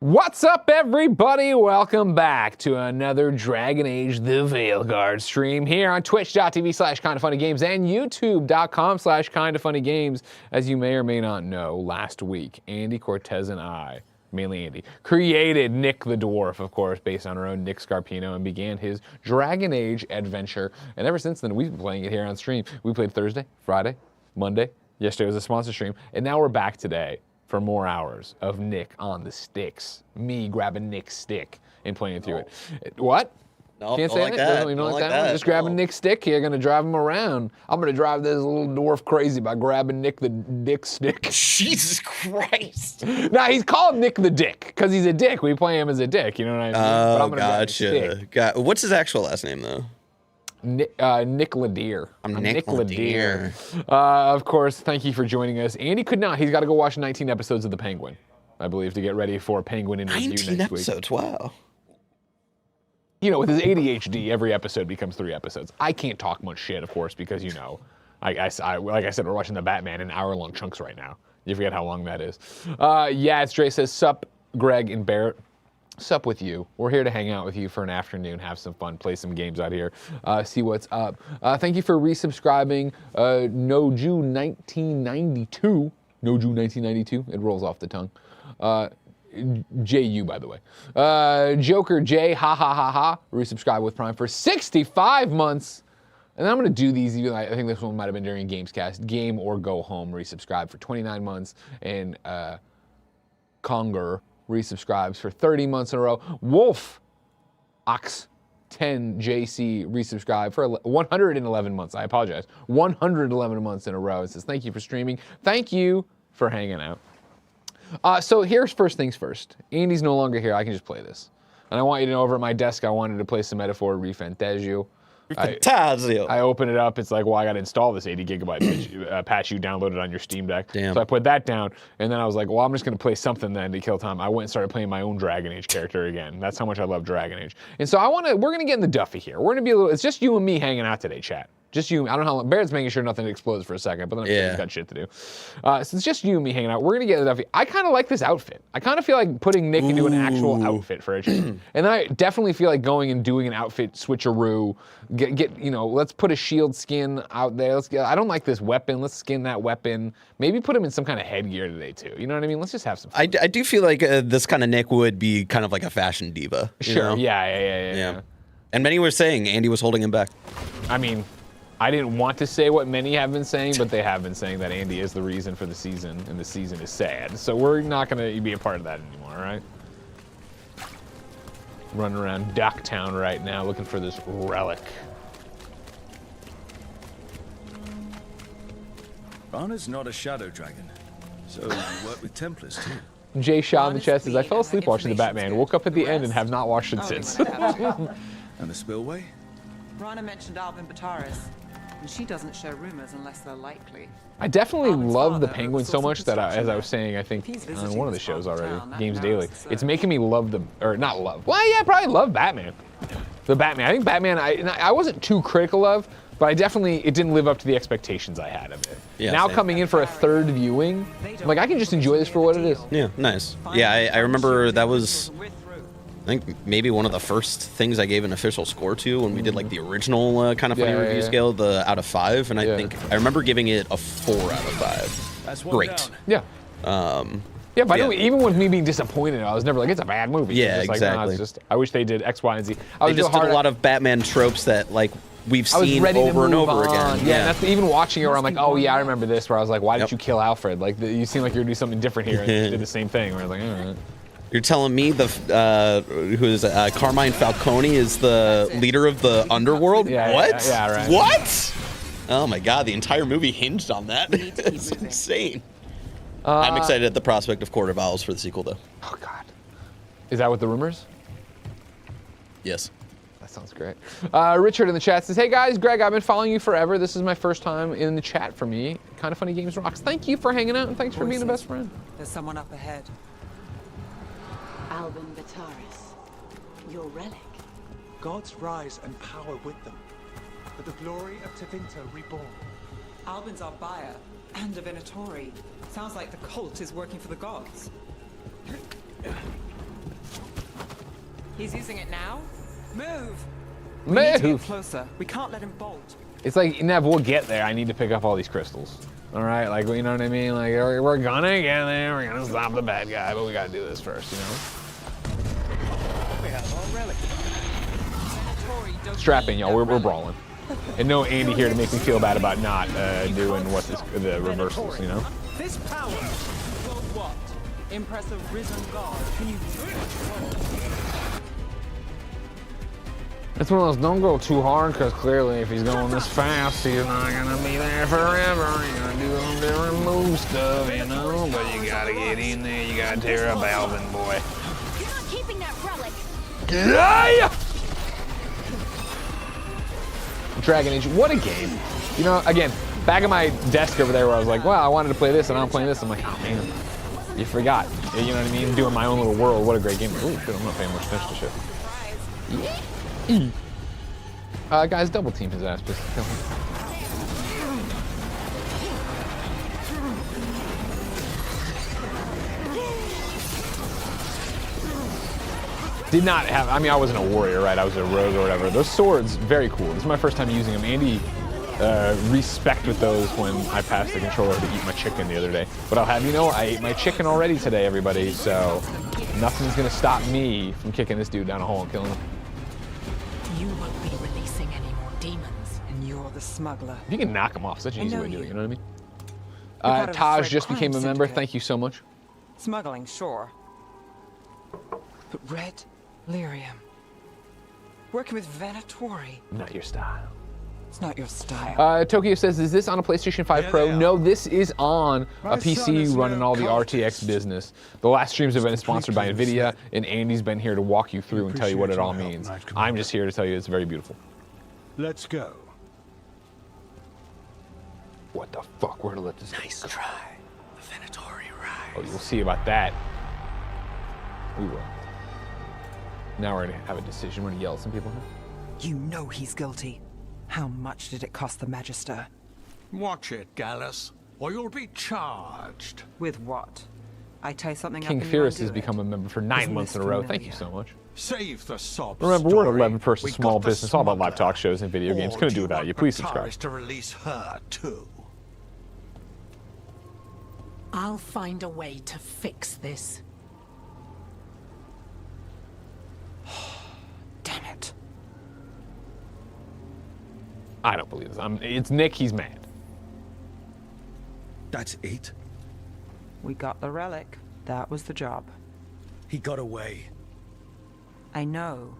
What's up, everybody? Welcome back to another Dragon Age the Veilguard stream here on twitch.tv/kindafunnygames and youtube.com/kindafunnygames. As you may or may not know, last week, Andy Cortez and I, mainly Andy, created Nick the Dwarf, of course, based on our own Nick Scarpino, and began his Dragon Age adventure. And ever since then, we've been playing it here on stream. We played Thursday, Friday, Monday. Yesterday was a sponsor stream, and now we're back today for more hours of Nick on the sticks. Me grabbing Nick's stick and playing through it. What? No, Can't don't say like it? that. You Don't like that? that. Just grabbing Nick's stick here, gonna drive him around. I'm gonna drive this little dwarf crazy by grabbing Nick the Dick stick. Jesus Christ. Nah, he's called Nick the Dick, because he's a dick. We play him as a dick, you know what I mean? But I'm gonna drive his stick. What's his actual last name, though? Nick Ladier. I'm Nick Ladier. Of course, thank you for joining us. Andy could not. He's got to go watch 19 episodes of The Penguin, I believe, to get ready for Penguin in Review next week. 19 episodes, wow. You know, with his ADHD, every episode becomes 3 episodes. I can't talk much shit, of course, because, you know, like I said, we're watching The Batman in hour-long chunks right now. You forget how long that is. Yeah, it's Dre says, sup, Greg and Barrett. Sup with you. We're here to hang out with you for an afternoon, have some fun, play some games out here, see what's up. Thank you for resubscribing, Noju1992. Noju1992, it rolls off the tongue. JU, by the way. Joker J, ha ha ha ha, resubscribe with Prime for 65 months. And I'm going to do these, even I think this one might have been during Gamescast. Game or Go Home, resubscribe for 29 months. And Conger resubscribes for 30 months in a row. Wolf Ox 10 JC resubscribe for 111 months. I apologize. 111 months in a row. It says, thank you for streaming. Thank you for hanging out. So here's first things first. Andy's no longer here. I can just play this. And I want you to know, over at my desk, I wanted to play some Metaphor Refantasio. I open it up, it's like, well, I gotta install this 80 gigabyte patch you downloaded on your Steam Deck. Damn. So I put that down, and then I was like, well, I'm just gonna play something then to kill time. I went and started playing my own Dragon Age character again. That's how much I love Dragon Age. And so we're gonna get in the Duffy here. We're gonna be it's just you and me hanging out today, chat. Just you. I don't know how long. Barrett's making sure nothing explodes for a second, but then he's got shit to do. So it's just you and me hanging out. We're gonna get in the Duffy. I kind of like this outfit. I kind of feel like putting Nick into an actual outfit for a change. And I definitely feel like going and doing an outfit switcheroo. You know, let's put a shield skin out there. I don't like this weapon. Let's skin that weapon. Maybe put him in some kind of headgear today too. You know what I mean? Let's just have some fun. I do feel like this kind of Nick would be kind of like a fashion diva. Sure. You know? Yeah. And many were saying Andy was holding him back. I mean, I didn't want to say what many have been saying, but they have been saying that Andy is the reason for the season, and the season is sad. So we're not going to be a part of that anymore, all right? Running around Docktown right now looking for this relic. Rana's not a shadow dragon, so you work with Templars too. Jay Shaw in the chat says, I fell asleep watching The Batman, woke up at the end and have not watched it since. And the spillway? Rana mentioned Alvin Bataris, and she doesn't share rumors unless they're likely. I definitely love the Penguin so much that, as I was saying, I think on one of the shows already, Games Daily, it's making me love not love. Well, yeah, probably love Batman. The Batman. I think Batman, I wasn't too critical of, but it didn't live up to the expectations I had of it. Yeah, now same. Coming in for a third viewing, like I can just enjoy this for what it is. Yeah, nice. Yeah, I remember that was, I think, maybe one of the first things I gave an official score to when we did like the original kind of funny review scale, the out of 5, and I think I remember giving it a 4 out of 5. That's Great. Yeah. Yeah, but even with me being disappointed, I was never like, it's a bad movie. Yeah, it's like, exactly. No, it's just, I wish they did X, Y, and Z. They just did a lot of Batman tropes that like we've seen over and over again. Yeah, and that's even watching it where I'm like, oh yeah, I remember this, where I was like, why did you kill Alfred? Like, you seem like you're gonna do something different here, and you did the same thing, where I was like, all right. You're telling me Carmine Falcone is the leader of the underworld? Yeah, what? Yeah, right. What? Oh my god, the entire movie hinged on that. It's insane. I'm excited at the prospect of Court of Owls for the sequel, though. Oh god. Is that what the rumors? Yes. That sounds great. Richard in the chat says, hey guys, Greg, I've been following you forever. This is my first time in the chat for me. Kind of Funny Games rocks. Thank you for hanging out, and thanks for being the best friend. There's someone up ahead. Alvin Bataris, your relic. Gods rise and power with them, for the glory of Tevinter reborn. Albin's our buyer, and a Venatori. Sounds like the cult is working for the gods. He's using it now? Move! We need to get Move! closer. We can't let him bolt. It's like, Nev, we'll get there. I need to pick up all these crystals. All right, like, you know what I mean? Like, we're gonna get there. We're gonna stop the bad guy, but we gotta do this first, you know? We have our relic. Strap in, y'all. We're brawling. And no Andy here to make me feel bad about not doing the reversals, you know? This power will what? Impress a risen god. Can you It's one of those, don't go too hard, because clearly if he's going this fast, he's not gonna be there forever. You're gonna do some different move stuff, you know? But you gotta get in there, you gotta tear up Alvin, boy. You're not keeping that relic. Yeah! Dragon Age, what a game. You know, again, back at my desk over there where I was like, wow, I wanted to play this and I'm playing this. I'm like, oh man, you forgot. You know what I mean? Doing my own little world, what a great game. Oh shit, I'm not paying much attention to shit. Guys, double team his ass, please. Kill him. Did not have, I mean, I wasn't a warrior, right? I was a rogue or whatever. Those swords, very cool. This is my first time using them. Andy, respect with those when I passed the controller to eat my chicken the other day. But I'll have you know, I ate my chicken already today, everybody, so nothing's gonna stop me from kicking this dude down a hole and killing him. You won't be releasing any more demons. And you're the smuggler. If you can knock him off, such an easy know way to do it, you. you know what I mean? part of a Taj threat just crime became a member. syndicate. Thank you so much. Smuggling, sure. But red lyrium. Working with Venatori. Not your style. It's not your style. Tokyo says, is this on a PlayStation 5 Yeah, Pro? they are. No, this is on My a son PC is running no all the RTX cultist. business. The last streams have been sponsored by completely NVIDIA, upset. and Andy's been here to walk you through and tell you what it Appreciate all your help, means. Knight I'm Commander. just here to tell you it's very beautiful. Let's go. What the fuck? Where to let this Nice go? try. The Venatori Oh, rise. you'll see about that. We will. Now we're gonna have a decision. We're gonna yell at some people here. You know he's guilty. How much did it cost the Magister? Watch it, Gallus, or you'll be charged. With what? I tie something King up and you Fierce undo has it. become a member for 9 Isn't months this in a row. Thank you familiar? so much. Save the sob Remember, we're an story. 11-person We small got the business, all about live smuggler. talk shows and video games. Or Couldn't do do you without want you. Please subscribe. Mataris to release her too. I'll find a way to fix this. Damn it. I don't believe this. It's Nick. He's mad. That's it? We got the relic. That was the job. He got away. I know.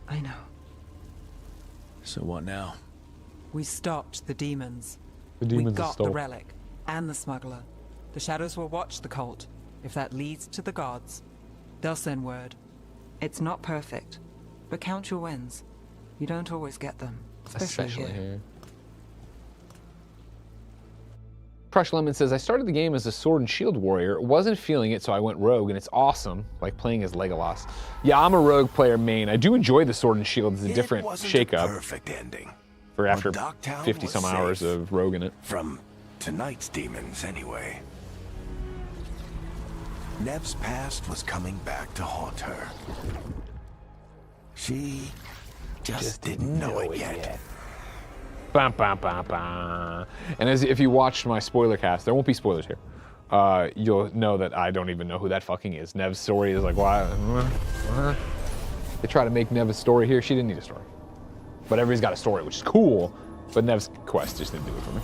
I know. So what now? We stopped the demons. The demons We are got stole. the relic and the smuggler. The shadows will watch the cult. If that leads to the gods, they'll send word. It's not perfect, but count your wins. You don't always get them, especially here. here. Crush Lemon says, I started the game as a sword and shield warrior, wasn't feeling it, so I went rogue, and it's awesome, like playing as Legolas. Yeah, I'm a rogue player main. I do enjoy the sword and shield. It's a different shake-up Perfect ending. for after Dogtown 50 was some hours safe. of rogue in it. From tonight's demons, anyway. Nev's past was coming back to haunt her. She just didn't know it yet. Bam, bam, bam, bam. And as if you watched my spoiler cast, there won't be spoilers here. You'll know that I don't even know who that fucking is. Nev's story is like, why? They try to make Nev's story here. She didn't need a story. But everybody's got a story, which is cool. But Nev's quest just didn't do it for me.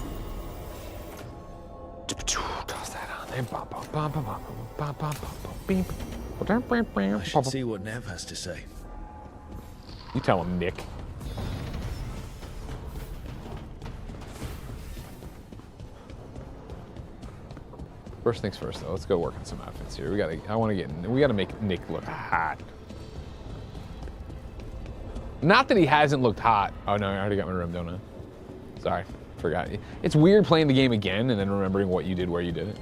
Toss that on there. I should see what Nev has to say. You tell him, Nick. First things first, though. Let's go work on some outfits here. We gotta make Nick look hot. Not that he hasn't looked hot. Oh no, I already got my room, don't I? Sorry, forgot. It's weird playing the game again and then remembering what you did, where you did it.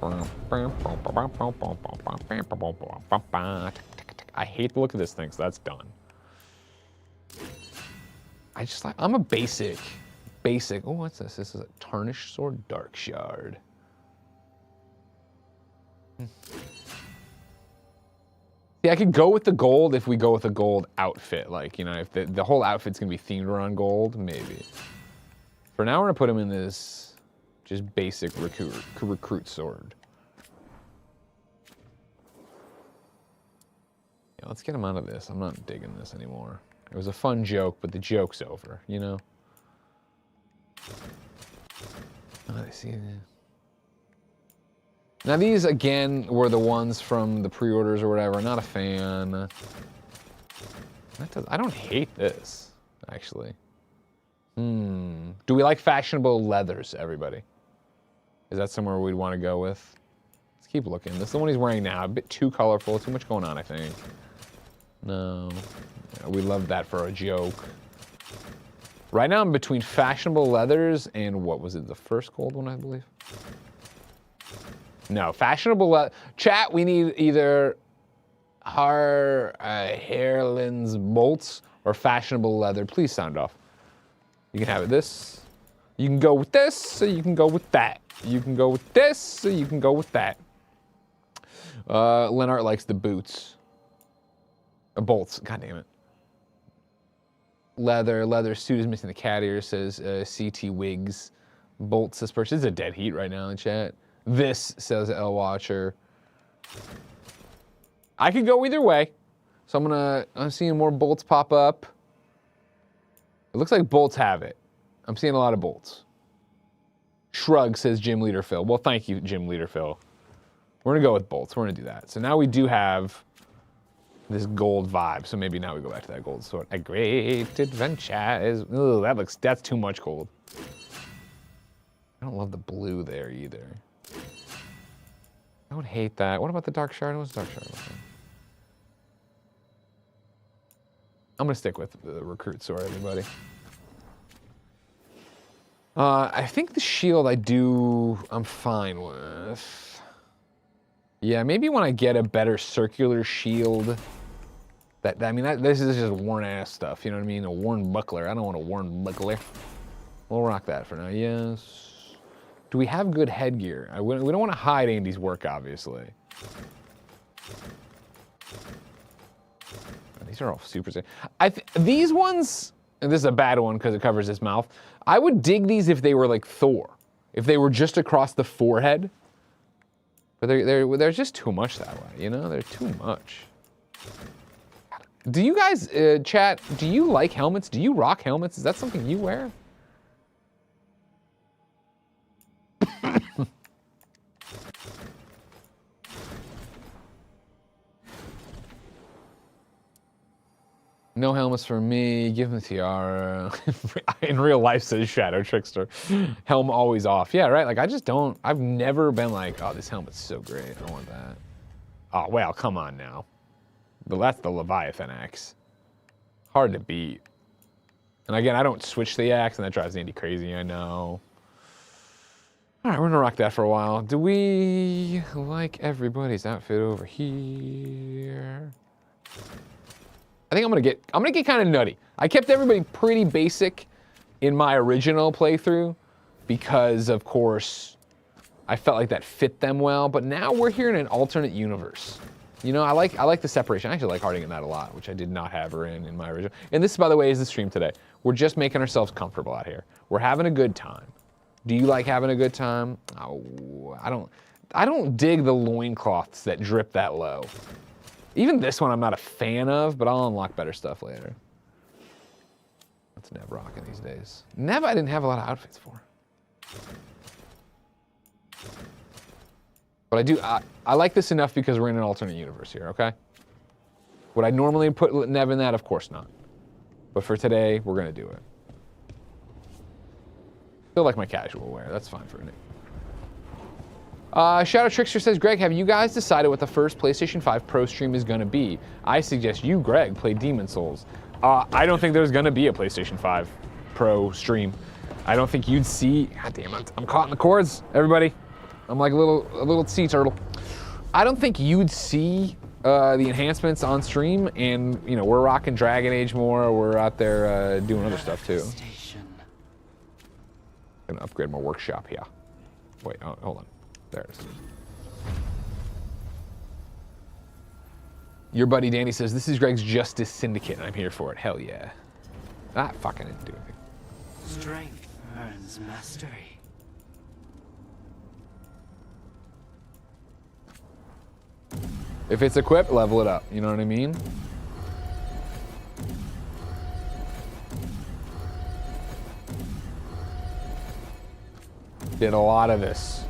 I hate the look of this thing, so that's done. I'm a basic. Oh, what's this? This is a tarnished sword, dark shard. Yeah, I could go with the gold if we go with a gold outfit. Like, you know, if the whole outfit's gonna be themed around gold, maybe. For now, we're gonna put him in this just basic recruit sword. Yeah, let's get him out of this. I'm not digging this anymore. It was a fun joke, but the joke's over, you know? Oh, I see. Now these, again, were the ones from the pre-orders or whatever. Not a fan. I don't hate this, actually. Do we like fashionable leathers, everybody? Is that somewhere we'd want to go with? Let's keep looking. This is the one he's wearing now. A bit too colorful. Too much going on, I think. No. Yeah, we love that for a joke. Right now I'm between fashionable leathers and what was it? The first gold one, I believe? No, fashionable chat, we need either Hairlands bolts or fashionable leather. Please sound off. You can have it this. You can go with this, so you can go with that. You can go with this, so you can go with that. Lennart likes the boots. Bolts, god damn it. Leather suit is missing the cat ear, says CT Wigs. Bolts this person. This is a dead heat right now in the chat. This, says L Watcher. I could go either way. So I'm seeing more bolts pop up. It looks like bolts have it. I'm seeing a lot of bolts. Shrug, says Gym Leader Phil. Well, thank you, Gym Leader Phil. We're gonna go with bolts. We're gonna do that. So now we do have this gold vibe. So maybe now we go back to that gold sword. A great adventure is, ooh, that's too much gold. I don't love the blue there either. I would hate that. What about the dark shard? What's dark shard? I'm gonna stick with the recruit sword, everybody. I think the shield I'm fine with. Yeah, maybe when I get a better circular shield. This is just worn ass stuff, you know what I mean? A worn buckler. I don't want a worn buckler. We'll rock that for now, yes. Do we have good headgear? We don't want to hide Andy's work, obviously. These are all super safe. These ones, and this is a bad one because it covers his mouth. I would dig these if they were like Thor. If they were just across the forehead. But they're just too much that way, you know? They're too much. Do you guys, chat, do you like helmets? Do you rock helmets? Is that something you wear? No helmets for me. Give him the tiara. In real life, says Shadow Trickster. Helm always off. Yeah, right. Like I've never been like, oh, this helmet's so great. I want that. Oh, well, come on now. But that's the Leviathan axe. Hard to beat. And again, I don't switch the axe, and that drives Andy crazy. I know. All right, we're gonna rock that for a while. Do we like everybody's outfit over here? I think I'm gonna get kind of nutty. I kept everybody pretty basic in my original playthrough because, of course, I felt like that fit them well. But now we're here in an alternate universe. You know, I like the separation. I actually like Harding in that a lot, which I did not have her in my original. And this, by the way, is the stream today. We're just making ourselves comfortable out here. We're having a good time. Do you like having a good time? Oh, I don't dig the loincloths that drip that low. Even this one I'm not a fan of, but I'll unlock better stuff later. That's Nev rocking these days. Nev I didn't have a lot of outfits for. But I like this enough because we're in an alternate universe here, okay? Would I normally put Nev in that? Of course not. But for today, we're gonna do it. Still like my casual wear, that's fine for me. Shadow Trickster says, Greg, have you guys decided what the first PlayStation 5 Pro stream is gonna be? I suggest you, Greg, play Demon Souls. I don't think there's gonna be a PlayStation 5 Pro stream. I don't think you'd see, god damn it, I'm caught in the cords, everybody. I'm like a little sea turtle. I don't think you'd see the enhancements on stream, and you know, we're rocking Dragon Age more, we're out there doing other stuff too. Gonna upgrade my workshop here. Wait, oh, hold on. There it is. Your buddy Danny says, this is Greg's Justice Syndicate, and I'm here for it. Hell yeah. Ah, fucking didn't do anything. Strength earns mastery. If it's equipped, level it up. You know what I mean? Did a lot of this.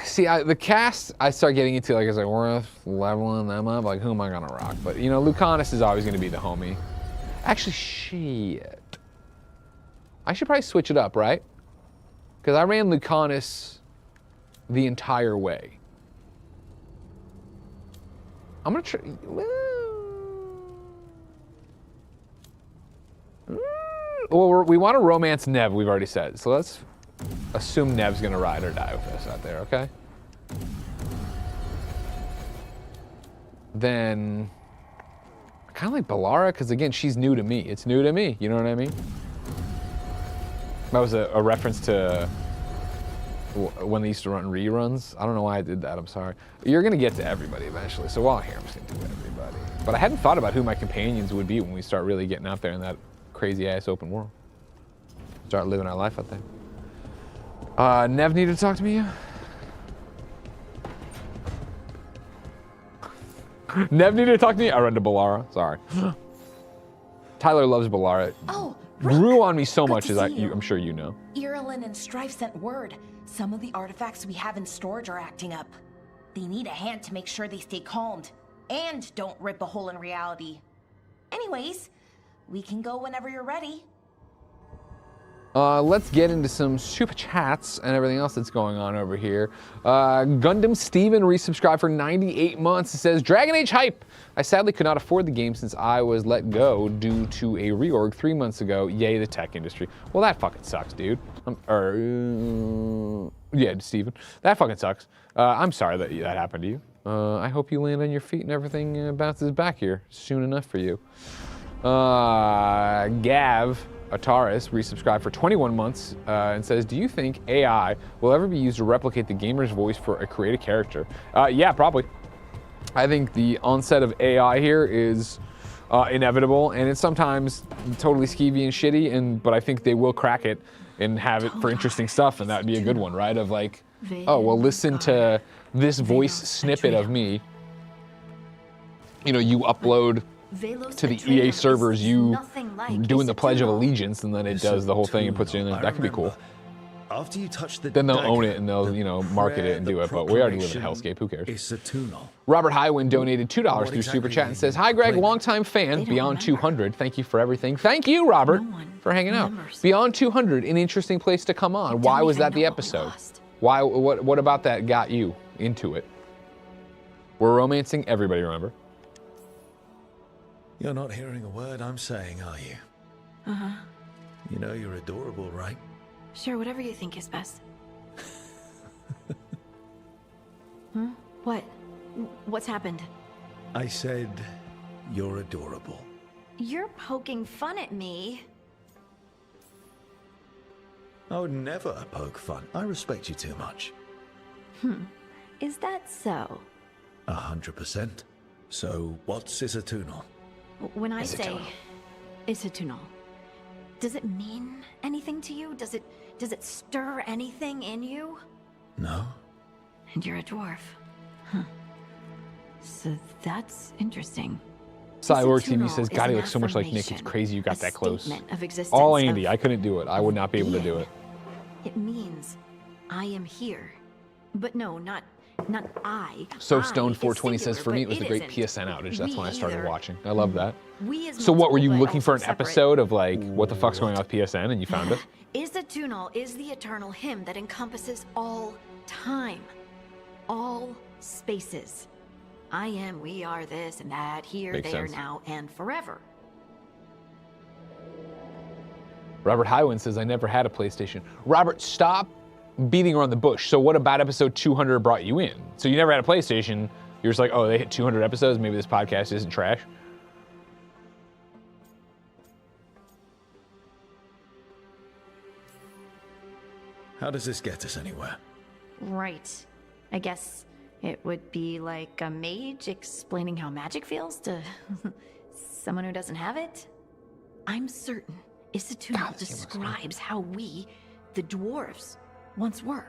See, the cast I start getting into, like, is like worth leveling them up. Like, who am I gonna rock? But you know, Lucanus is always gonna be the homie. Actually, shit. I should probably switch it up, right? Because I ran Lucanus the entire way. I'm gonna try. Well, we want to romance Nev, we've already said. So let's assume Nev's gonna ride or die with us out there, okay? Then I kind of like Ballara, because again, she's new to me. It's new to me, you know what I mean? That was a reference to when they used to run reruns. I don't know why I did that, I'm sorry. You're gonna get to everybody eventually, so while I'm here, I'm just gonna do everybody. But I hadn't thought about who my companions would be when we start really getting out there in that crazy ass open world. Start living our life out there. Nev needed to talk to me, yeah? Nev needed to talk to me? I run to Ballara, sorry. Tyler loves Ballara. Oh, grew on me so much, as you. I'm sure you know. Irelin and Strife sent word. Some of the artifacts we have in storage are acting up. They need a hand to make sure they stay calmed and don't rip a hole in reality. Anyways, we can go whenever you're ready. Let's get into some super chats and everything else that's going on over here. Gundam Steven resubscribed for 98 months. It says, Dragon Age hype. I sadly could not afford the game since I was let go due to a reorg 3 months ago. Yay, the tech industry. Well, that fucking sucks, dude. Yeah, Steven. That fucking sucks. I'm sorry that that happened to you. I hope you land on your feet and everything bounces back here soon enough for you. Gav Ataris resubscribed for 21 months and says, do you think AI will ever be used to replicate the gamer's voice for a created character? Yeah, probably. I think the onset of AI here is inevitable, and it's sometimes totally skeevy and shitty, but I think they will crack it and have it for interesting stuff, and that would be a good one, right? Of like, oh, well, listen to this voice snippet of me. You know, you upload to the EA servers, you doing the Pledge of Allegiance, and then it does the whole thing and puts it in there. That could be cool. After you touch the Then they'll own it and they'll, you know, market it and do it, but we already live in hellscape, who cares? It's a tune-all. Robert Highwind donated $2 through Super Chat and says, hi Greg, longtime fan, Beyond 200, thank you for everything. Thank you, Robert, for hanging out. Beyond 200, an interesting place to come on. Why was that the episode? Why? What about that got you into it? We're romancing everybody, remember? You're not hearing a word I'm saying, are you? Uh-huh. You know you're adorable, right? Sure, whatever you think is best. Hmm? What? What's happened? I said you're adorable. You're poking fun at me. I would never poke fun. I respect you too much. Is that so? 100%. So what's Isatunal? When I say Isatunal, does it mean anything to you? Does it stir anything in you? No. And you're a dwarf. Huh. So that's interesting. Cyborg TV says, God, he looks so much like Nick. It's crazy you got that close. All Andy. I couldn't do it. I would not be able to do it. It means I am here. But no, not I. So Stone 420 says, for me, it was the great PSN outage. That's when I started watching. I love that. So what, were you looking for an episode of like, what the fuck's going on with PSN and you found it? Isatunal is the eternal hymn that encompasses all time, all spaces. I am, we are, this and that, here, Makes there, sense. now, and forever. Robert Highwind says, I never had a PlayStation. Robert, stop beating around the bush. So what about episode 200 brought you in? So you never had a PlayStation. You're just like, oh, they hit 200 episodes. Maybe this podcast isn't trash. How does this get us anywhere? Right. I guess It would be like a mage explaining how magic feels to someone who doesn't have it. I'm certain Isatunal describes how we, the dwarves, once were.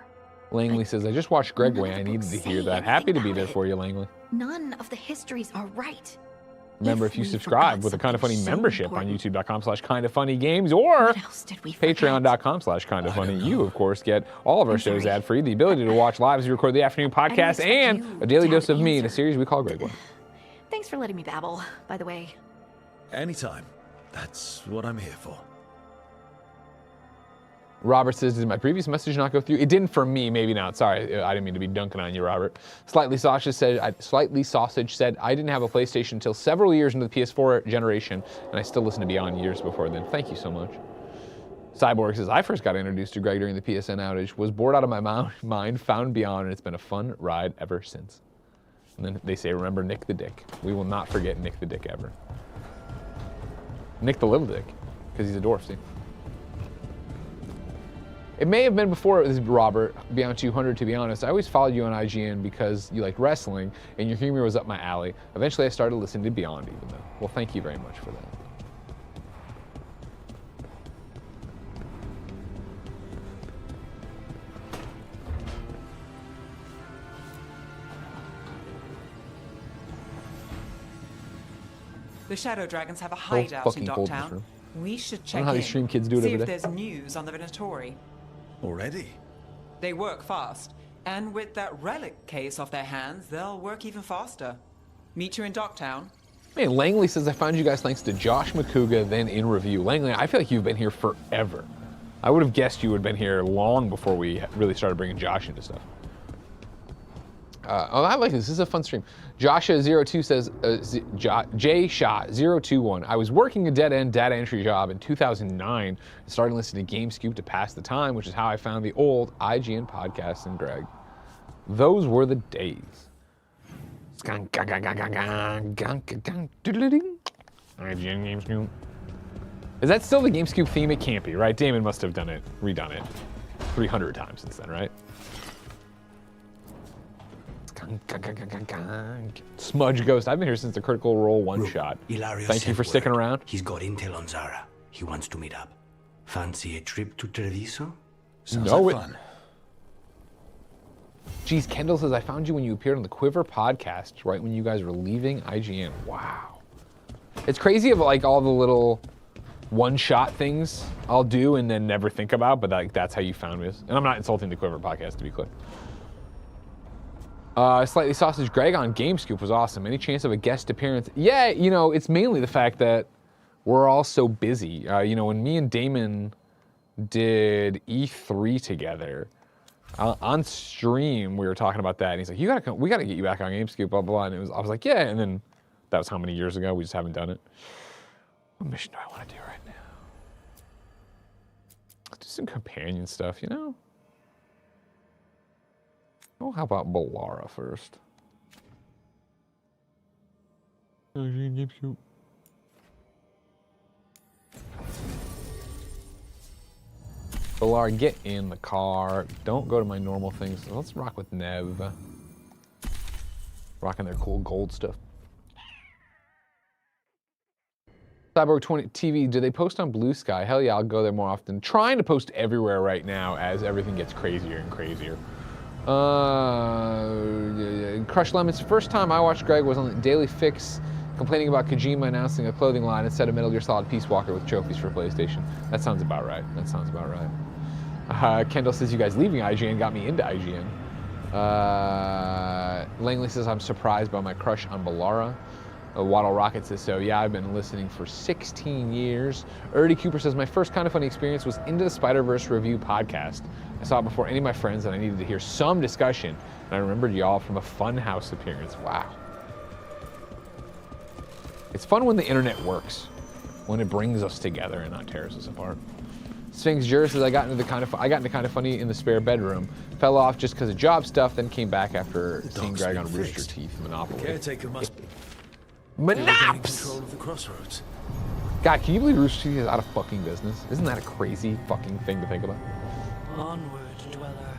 Langley says, I just watched Gregway. I needed to hear that. Happy to be there for you, Langley. None of the histories are right. Remember, if you subscribe with a Kinda Funny membership on youtube.com/kindafunnygames or patreon.com/kindafunny, you, of course, get all of our shows ad-free, the ability to watch live as we record the afternoon podcast, and a daily dose of me in a series we call Gregway. Thanks for letting me babble, by the way. Anytime. That's what I'm here for. Robert says, did my previous message not go through? It didn't for me, maybe not. Sorry, I didn't mean to be dunking on you, Robert. Slightly Sausage said, I didn't have a PlayStation until several years into the PS4 generation, and I still listen to Beyond years before then. Thank you so much. Cyborg says, I first got introduced to Greg during the PSN outage, was bored out of my mind, found Beyond, and it's been a fun ride ever since. And then they say, remember Nick the Dick. We will not forget Nick the Dick ever. Nick the Little Dick, because he's a dwarf, see? It may have been before it was Robert, Beyond 200, to be honest. I always followed you on IGN because you liked wrestling and your humor was up my alley. Eventually I started listening to Beyond even though. Well, thank you very much for that. The Shadow Dragons have a hideout in Docktown. We should check in, how these stream kids do it see over if there. there's news on the Venatori. Already? They work fast, and with that Relic case off their hands, they'll work even faster. Meet you in Docktown. Man, Langley says, I found you guys thanks to Josh McCouga, then in review. Langley, I feel like you've been here forever. I would have guessed you would have been here long before we really started bringing Josh into stuff. I like this. This is a fun stream. Joshua02 says, JShot021. I was working a dead-end data entry job in 2009 and started listening to GameScoop to pass the time, which is how I found the old IGN podcast and Greg. Those were the days. IGN GameScoop. Is that still the GameScoop theme? It can't be, right? Damon must have done it, redone it 300 times since then, right? Smudge Ghost. I've been here since the Critical Role one-shot. Thank you for sticking around. He's got intel on Zara. He wants to meet up. Fancy a trip to Treviso? Sounds like fun. Geez, Kendall says, I found you when you appeared on the Quiver podcast, right when you guys were leaving IGN. Wow. It's crazy of like all the little one-shot things I'll do and then never think about, but like that's how you found me. And I'm not insulting the Quiver podcast, to be clear. Slightly Sausage Greg on GameScoop was awesome. Any chance of a guest appearance? Yeah, you know, it's mainly the fact that we're all so busy. You know, when me and Damon did E3 together, on stream we were talking about that, and he's like, "You gotta come. We gotta get you back on GameScoop." Blah blah. And I was like, "Yeah." And then that was how many years ago? We just haven't done it. What mission do I want to do right now? Let's do some companion stuff, you know. Oh, how about Balara first? Balara, get in the car. Don't go to my normal things. Let's rock with Nev. Rocking their cool gold stuff. Cyborg 20 TV, do they post on Blue Sky? Hell yeah, I'll go there more often. Trying to post everywhere right now as everything gets crazier and crazier. Crush Lemons, first time I watched Greg was on the Daily Fix complaining about Kojima announcing a clothing line instead of Metal Gear Solid Peace Walker with trophies for PlayStation. That sounds about right. That sounds about right. Kendall says, you guys leaving IGN got me into IGN. Langley says, I'm surprised by my crush on Balara. Waddle Rocket says, so yeah, I've been listening for 16 years. Erdy Cooper says, my first Kinda Funny experience was Into the Spider-Verse review podcast. I saw it before any of my friends and I needed to hear some discussion. And I remembered y'all from a Funhouse appearance. Wow. It's fun when the internet works, when it brings us together and not tears us apart. Sphinx Jur says, I got into Kinda Funny in the spare bedroom. Fell off just because of job stuff, then came back after seeing Greg on Rooster Teeth Monopoly. Caretaker must be Monops! control of the crossroads. God, can you believe Rooster Teeth is out of fucking business? Isn't that a crazy fucking thing to think about? Onward, dweller.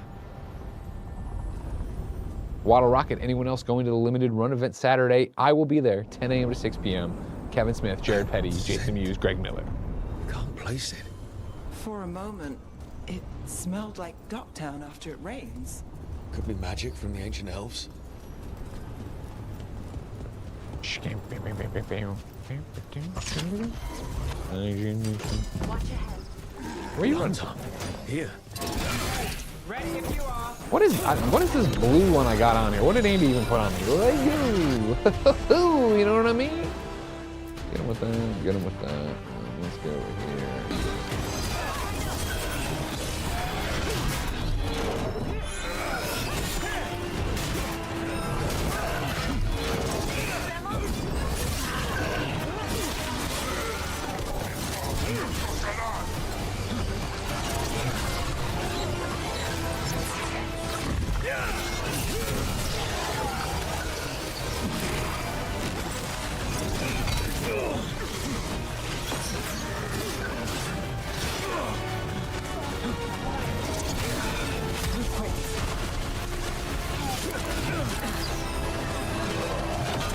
Waddle Rocket, anyone else going to the limited run event Saturday? I will be there, 10 a.m. to 6 p.m. Kevin Smith, Jared Petty, Jason Mewes, Greg Miller. Can't place it. For a moment, it smelled like Docktown after it rains. Could be magic from the ancient elves. Watch ahead. Where are you running? Here. Ready if you are. What is this blue one I got on here? What did Andy even put on me? You know what I mean? Get him with that. Get him with that. Let's go over here.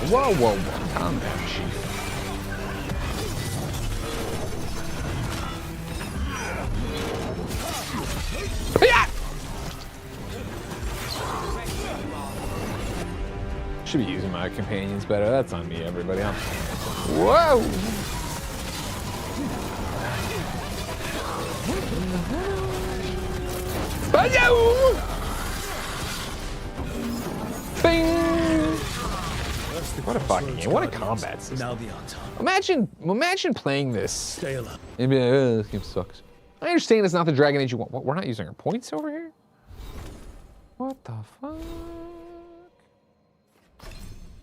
Whoa, whoa, whoa. Calm down, Chief. Should be using my companions better. That's on me, everybody. Whoa! Bing! What a fucking game. What a combat system. Now the answer. Imagine playing this. Stay alive. And be like, oh, this game sucks. I understand it's not the Dragon Age you want. What, we're not using our points over here? What the fuck?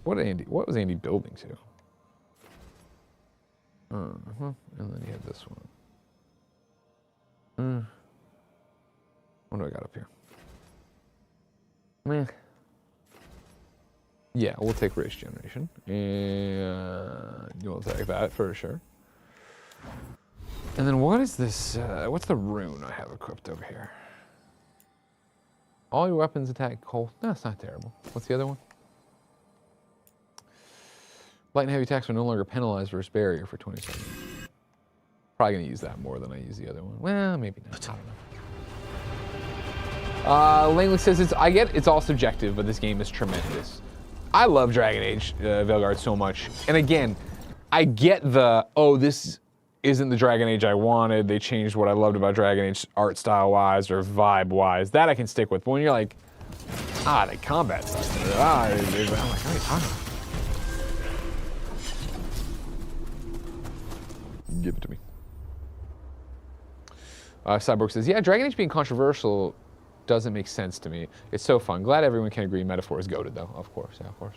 What was Andy building to? And then you have this one. What do I got up here? Meh. Yeah, we'll take race generation. And you'll take that for sure. And then what is this? What's the rune I have equipped over here? All your weapons attack cold. No, it's not terrible. What's the other one? Light and heavy attacks are no longer penalized versus barrier for 20 seconds. Probably gonna use that more than I use the other one. Well, maybe not. I don't know. Langley says I get it's all subjective, but this game is tremendous. I love Dragon Age Veilguard so much. And again, I get this isn't the Dragon Age I wanted. They changed what I loved about Dragon Age art style wise or vibe wise. That I can stick with. But when you're like, the combat sucks. I'm like, what are you talking about? Give it to me. Cyborg says, yeah, Dragon Age being controversial doesn't make sense to me. It's so fun. Glad everyone can agree metaphor is goated, though. Of course, yeah, of course.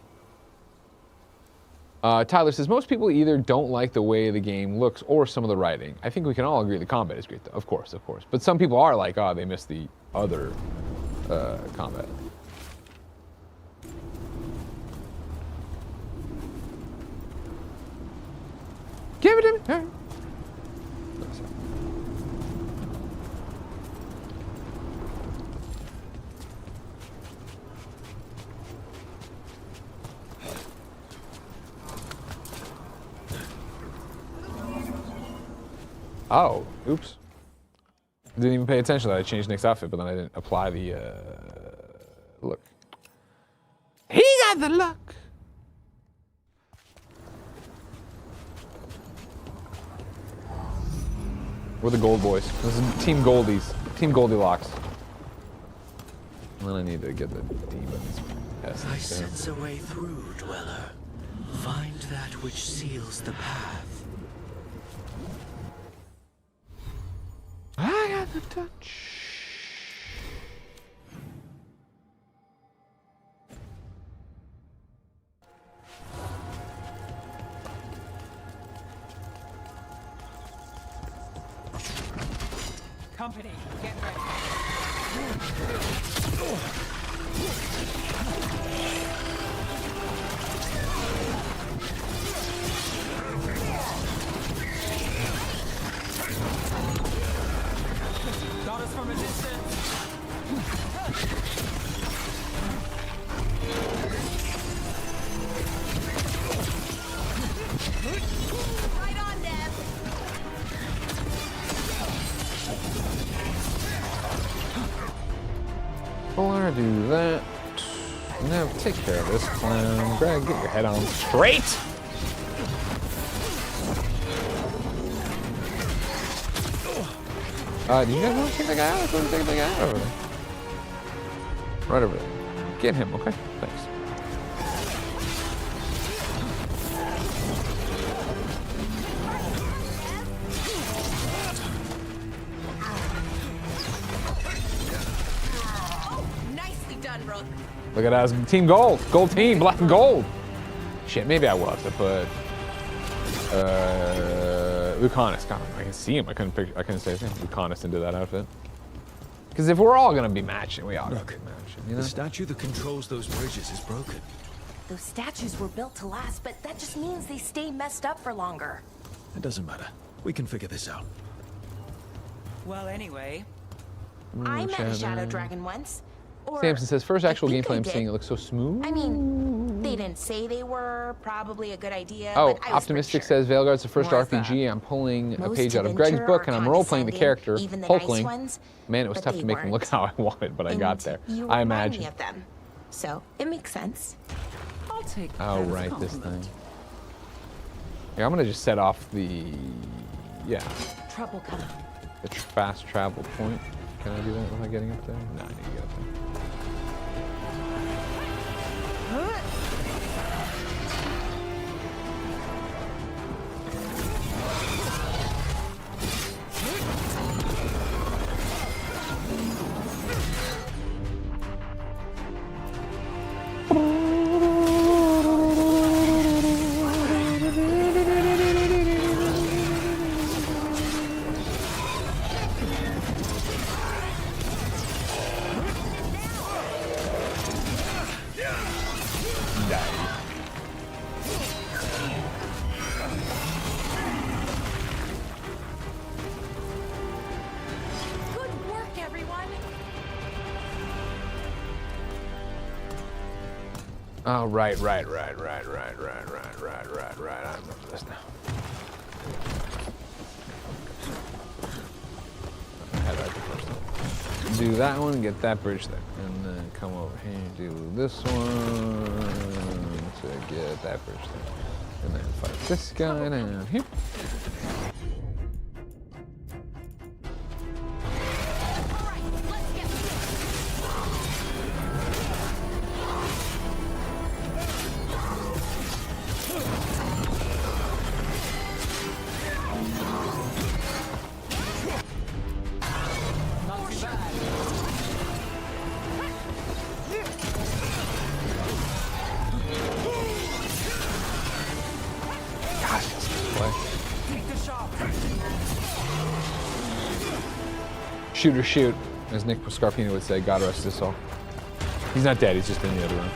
Tyler says, most people either don't like the way the game looks or some of the writing. I think we can all agree the combat is great, though. Of course, of course. But some people are like, they missed the other combat. Give it to me. All right. Oh, oops. Didn't even pay attention that I changed Nick's outfit, but then I didn't apply the look. He got the look. We're the Gold Boys. This is Team Goldies. Team Goldilocks. And then I need to get the demons. I sense a way through, Dweller. Find that which seals the path. I got the touch. Company, get ready. Got us from a distance. Fuller, do that. Now take care of this clown. Greg, get your head on straight! Do you guys want to take the guy out? Let's take the guy out over there. Right over there. Get him, okay? Thanks. Nicely done, Rook. Look at us, team gold. Gold team, black and gold. Shit, maybe I will have to put Lucanus. God, I can see him. I couldn't say his name. Lucanus into that outfit. Because if we're all gonna be matching, we all gonna be matching, you know? The statue that controls those bridges is broken. Those statues were built to last, but that just means they stay messed up for longer. It doesn't matter. We can figure this out. Well, anyway. I met a shadow dragon once. Or Samson says, first actual I think gameplay I I'm did. seeing, it looks so smooth. I mean, they didn't say they were. Probably a good idea. Oh, but I was pretty Optimistic sure. says Veilguard's the first More of RPG. I'm pulling a most page out of adventure Greg's book are and I'm role-playing the character, condescending, even the nice Hulkling. ones, Man, it was but tough they to make him look weren't. how I wanted, but I got there. You I remind me imagine. of them. So, it makes sense. I'll take Oh, that as a right, this compliment. thing. Yeah, I'm gonna just set off the, Trouble coming. the fast travel point. Can I do that without getting up there? No, I need to get up there. Good work, everyone. Oh, right. I remember this now. How do I do first? Do that one, get that bridge there. And then come over here and do this one to get that bridge there. And then fight this guy down here. Shoot or shoot, as Nick Scarpino would say, God rest his soul. He's not dead, he's just in the other room.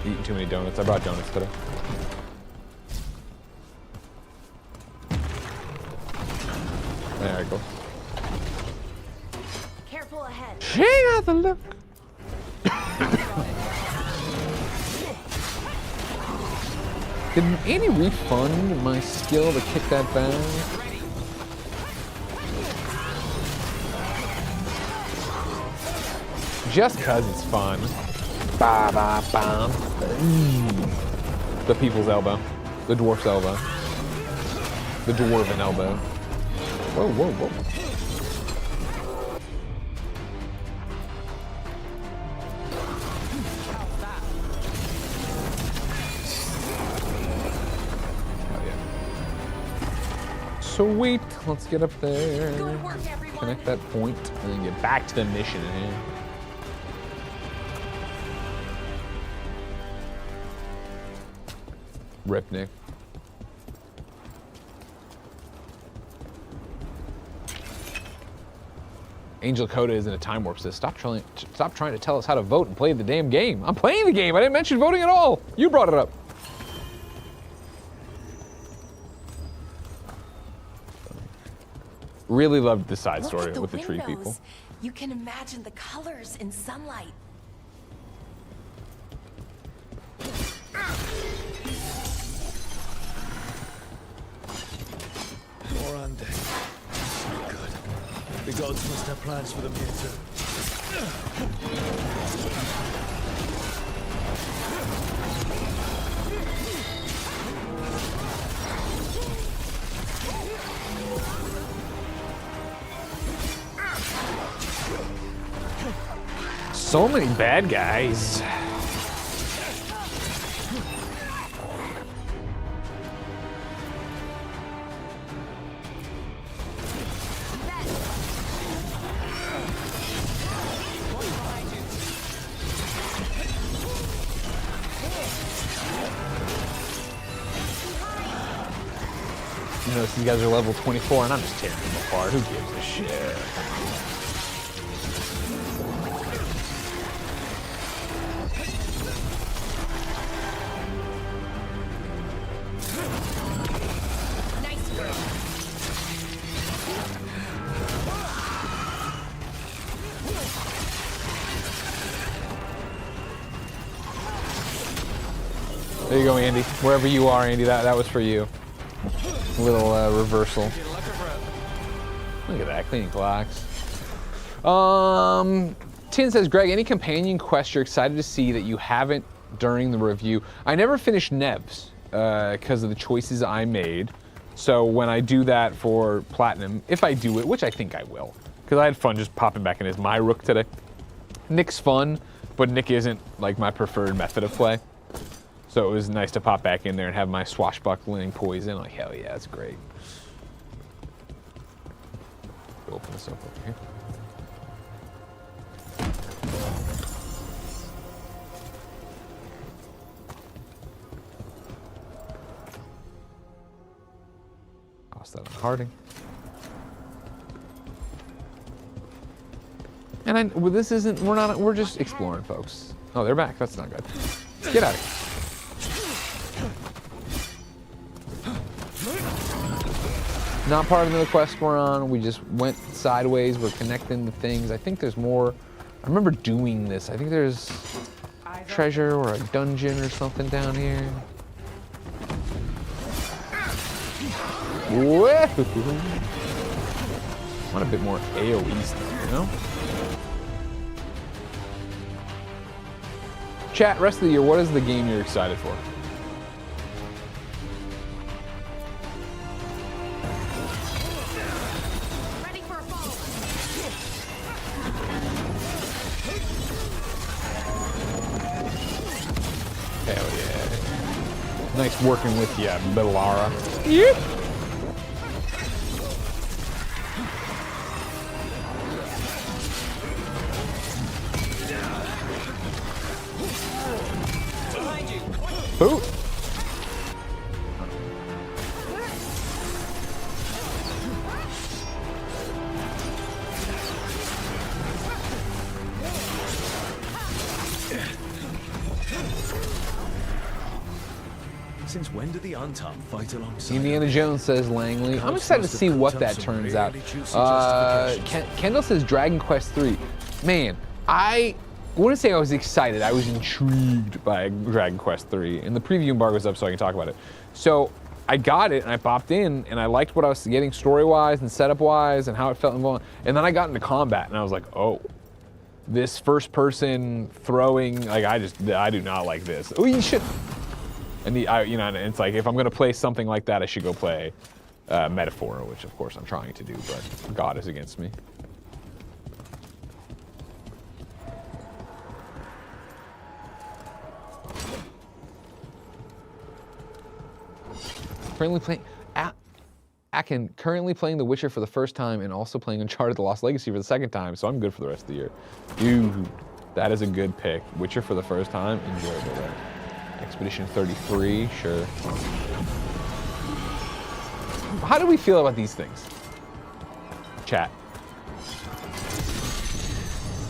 Eating too many donuts. I brought donuts today. There I go. Careful ahead. She got the look. Did Annie refund my skill to kick that bag? Just cause it's fun. Ba ba bam. The people's elbow. The dwarf's elbow. The dwarven elbow. Whoa. Oh yeah. Sweet. Let's get up there. Good work, everyone. Connect that point, and then get back to the mission at hand. Rip Nick. Angel Coda is in a time warp. Says, stop trying to tell us how to vote and play the damn game. I'm playing the game. I didn't mention voting at all. You brought it up. Really loved the side Look story at the with the tree windows. people. You can imagine the colors in sunlight. More undead. Good. The gods must have plans for them here too. So many bad guys. You notice these guys are level 24 and I'm just tearing them apart. Who gives a shit? There you go, Andy. Wherever you are, Andy, that was for you. A little reversal. Look at that, cleaning clocks. Tin says, Greg, any companion quest you're excited to see that you haven't during the review? I never finished Nev's because of the choices I made. So when I do that for Platinum, if I do it, which I think I will, because I had fun just popping back in as my Rook today. Nick's fun, but Nick isn't like my preferred method of play. So it was nice to pop back in there and have my swashbuckling poison. Like, hell yeah, that's great. Open this up over here. Toss that on Harding. And well, this isn't, we're just exploring, folks. Oh, they're back. That's not good. Get out of here. Not part of the quest we're on. We just went sideways. We're connecting the things. I think there's more. I remember doing this. I think there's treasure or a dungeon or something down here. Whoa! Want a bit more AoE stuff, you know? Chat, rest of the year, what is the game you're excited for? Nice working with you, Bellara. Yeah. Ooh. Since when did the Untold fight alongside? Indiana Jones, says Langley. I'm excited to see what that turns out. Kendall says Dragon Quest 3. Man, I wouldn't say I was excited. I was intrigued by Dragon Quest 3. And the preview embargo's up so I can talk about it. So I got it and I popped in and I liked what I was getting story-wise and setup-wise and how it felt involved. And then I got into combat and I was like, oh, this first-person throwing, like I do not like this. Oh, you should. And and it's like, if I'm gonna play something like that, I should go play Metaphor, which of course I'm trying to do, but God is against me. Currently playing The Witcher for the first time and also playing Uncharted The Lost Legacy for the second time, so I'm good for the rest of the year. Dude, that is a good pick. Witcher for the first time, enjoyable there. Expedition 33, sure. How do we feel about these things? Chat.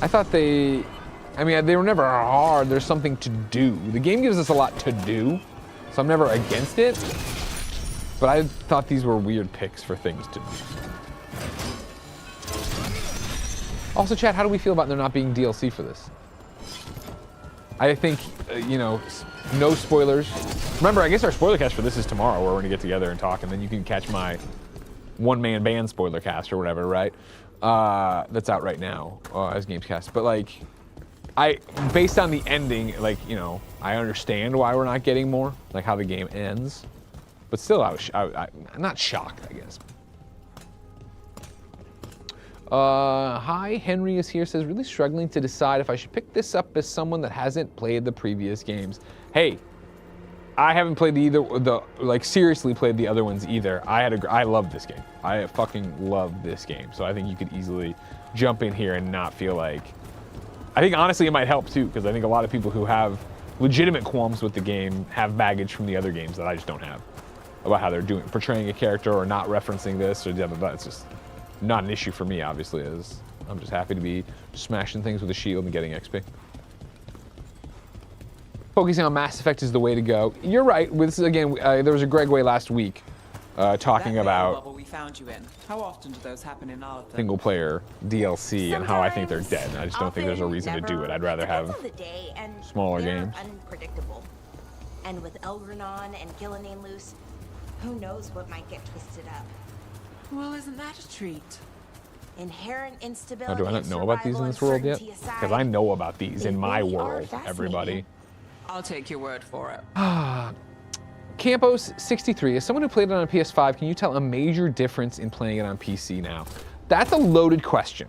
I thought they were never hard. There's something to do. The game gives us a lot to do, so I'm never against it. But I thought these were weird picks for things to do. Also, chat, how do we feel about there not being DLC for this? I think, no spoilers. Remember, I guess our spoiler cast for this is tomorrow, where we're gonna get together and talk, and then you can catch my one-man band spoiler cast or whatever, right? That's out right now as Gamescast. But like, based on the ending, like, you know, I understand why we're not getting more, like how the game ends. But still, I'm not shocked, I guess. Hi, Henry is here, says, really struggling to decide if I should pick this up as someone that hasn't played the previous games. Hey, I haven't played seriously played the other ones either. I love this game. I fucking love this game. So I think you could easily jump in here and not feel like, I think honestly it might help too, because I think a lot of people who have legitimate qualms with the game have baggage from the other games that I just don't have about how they're portraying a character or not referencing this or the other. It's just not an issue for me, obviously, as I'm just happy to be smashing things with a shield and getting XP. Focusing on Mass Effect is the way to go. You're right. This is, again, there was a Gregway last week talking about bubble we found you in. How often do those happen in Arlathan? single player DLC and how I think they're dead. I just don't think there's a reason to do it. I'd rather have smaller games. Unpredictable. And with Elgranon and Gillenane loose, who knows what might get twisted up. Well, isn't that a treat? Inherent instability. Now, do I not know about these in this world yet? Because I know about these in my world, everybody. I'll take your word for it. Campos63, as someone who played it on PS5, can you tell a major difference in playing it on PC now? That's a loaded question.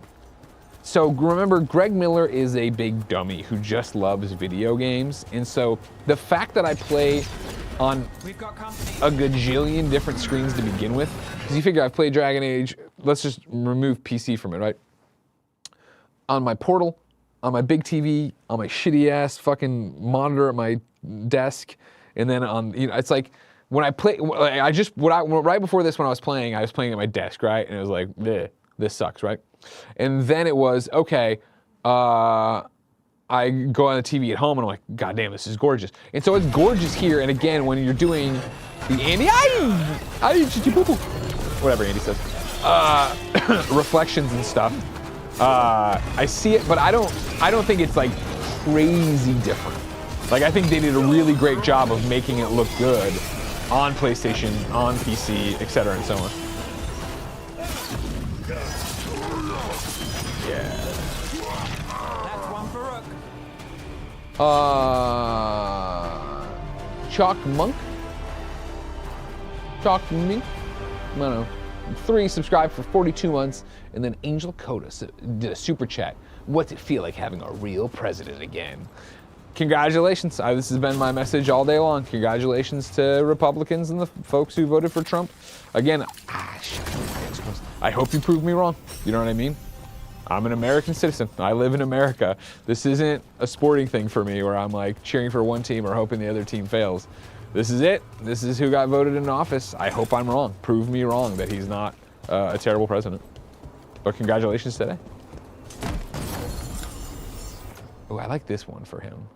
So remember, Greg Miller is a big dummy who just loves video games. And so the fact that I play on a gajillion different screens to begin with, because you figure I've played Dragon Age, let's just remove PC from it, right? On my Portal, on my big TV, on my shitty ass fucking monitor at my desk, and then on, you know, it's like when I play, right before this when I was playing at my desk, right? And it was like, this sucks, right? And then it was, okay, I go on the TV at home and I'm like, God damn, this is gorgeous. And so it's gorgeous here. And again, when you're doing the Andy, whatever Andy says, reflections and stuff, I see it, but I don't think it's like crazy different. Like, I think they did a really great job of making it look good on PlayStation, on PC, etc. and so on. Yeah. That's one for Rook. Chalk Monk? Chalk Mink? I don't know. 3 subscribed for 42 months, and then Angel Coda did a super chat. What's it feel like having a real president again? Congratulations. This has been my message all day long. Congratulations to Republicans and the folks who voted for Trump. Again, I hope you prove me wrong. You know what I mean? I'm an American citizen. I live in America. This isn't a sporting thing for me where I'm like cheering for one team or hoping the other team fails. This is it. This is who got voted in office. I hope I'm wrong. Prove me wrong that he's not a terrible president. But congratulations today. Oh, I like this one for him.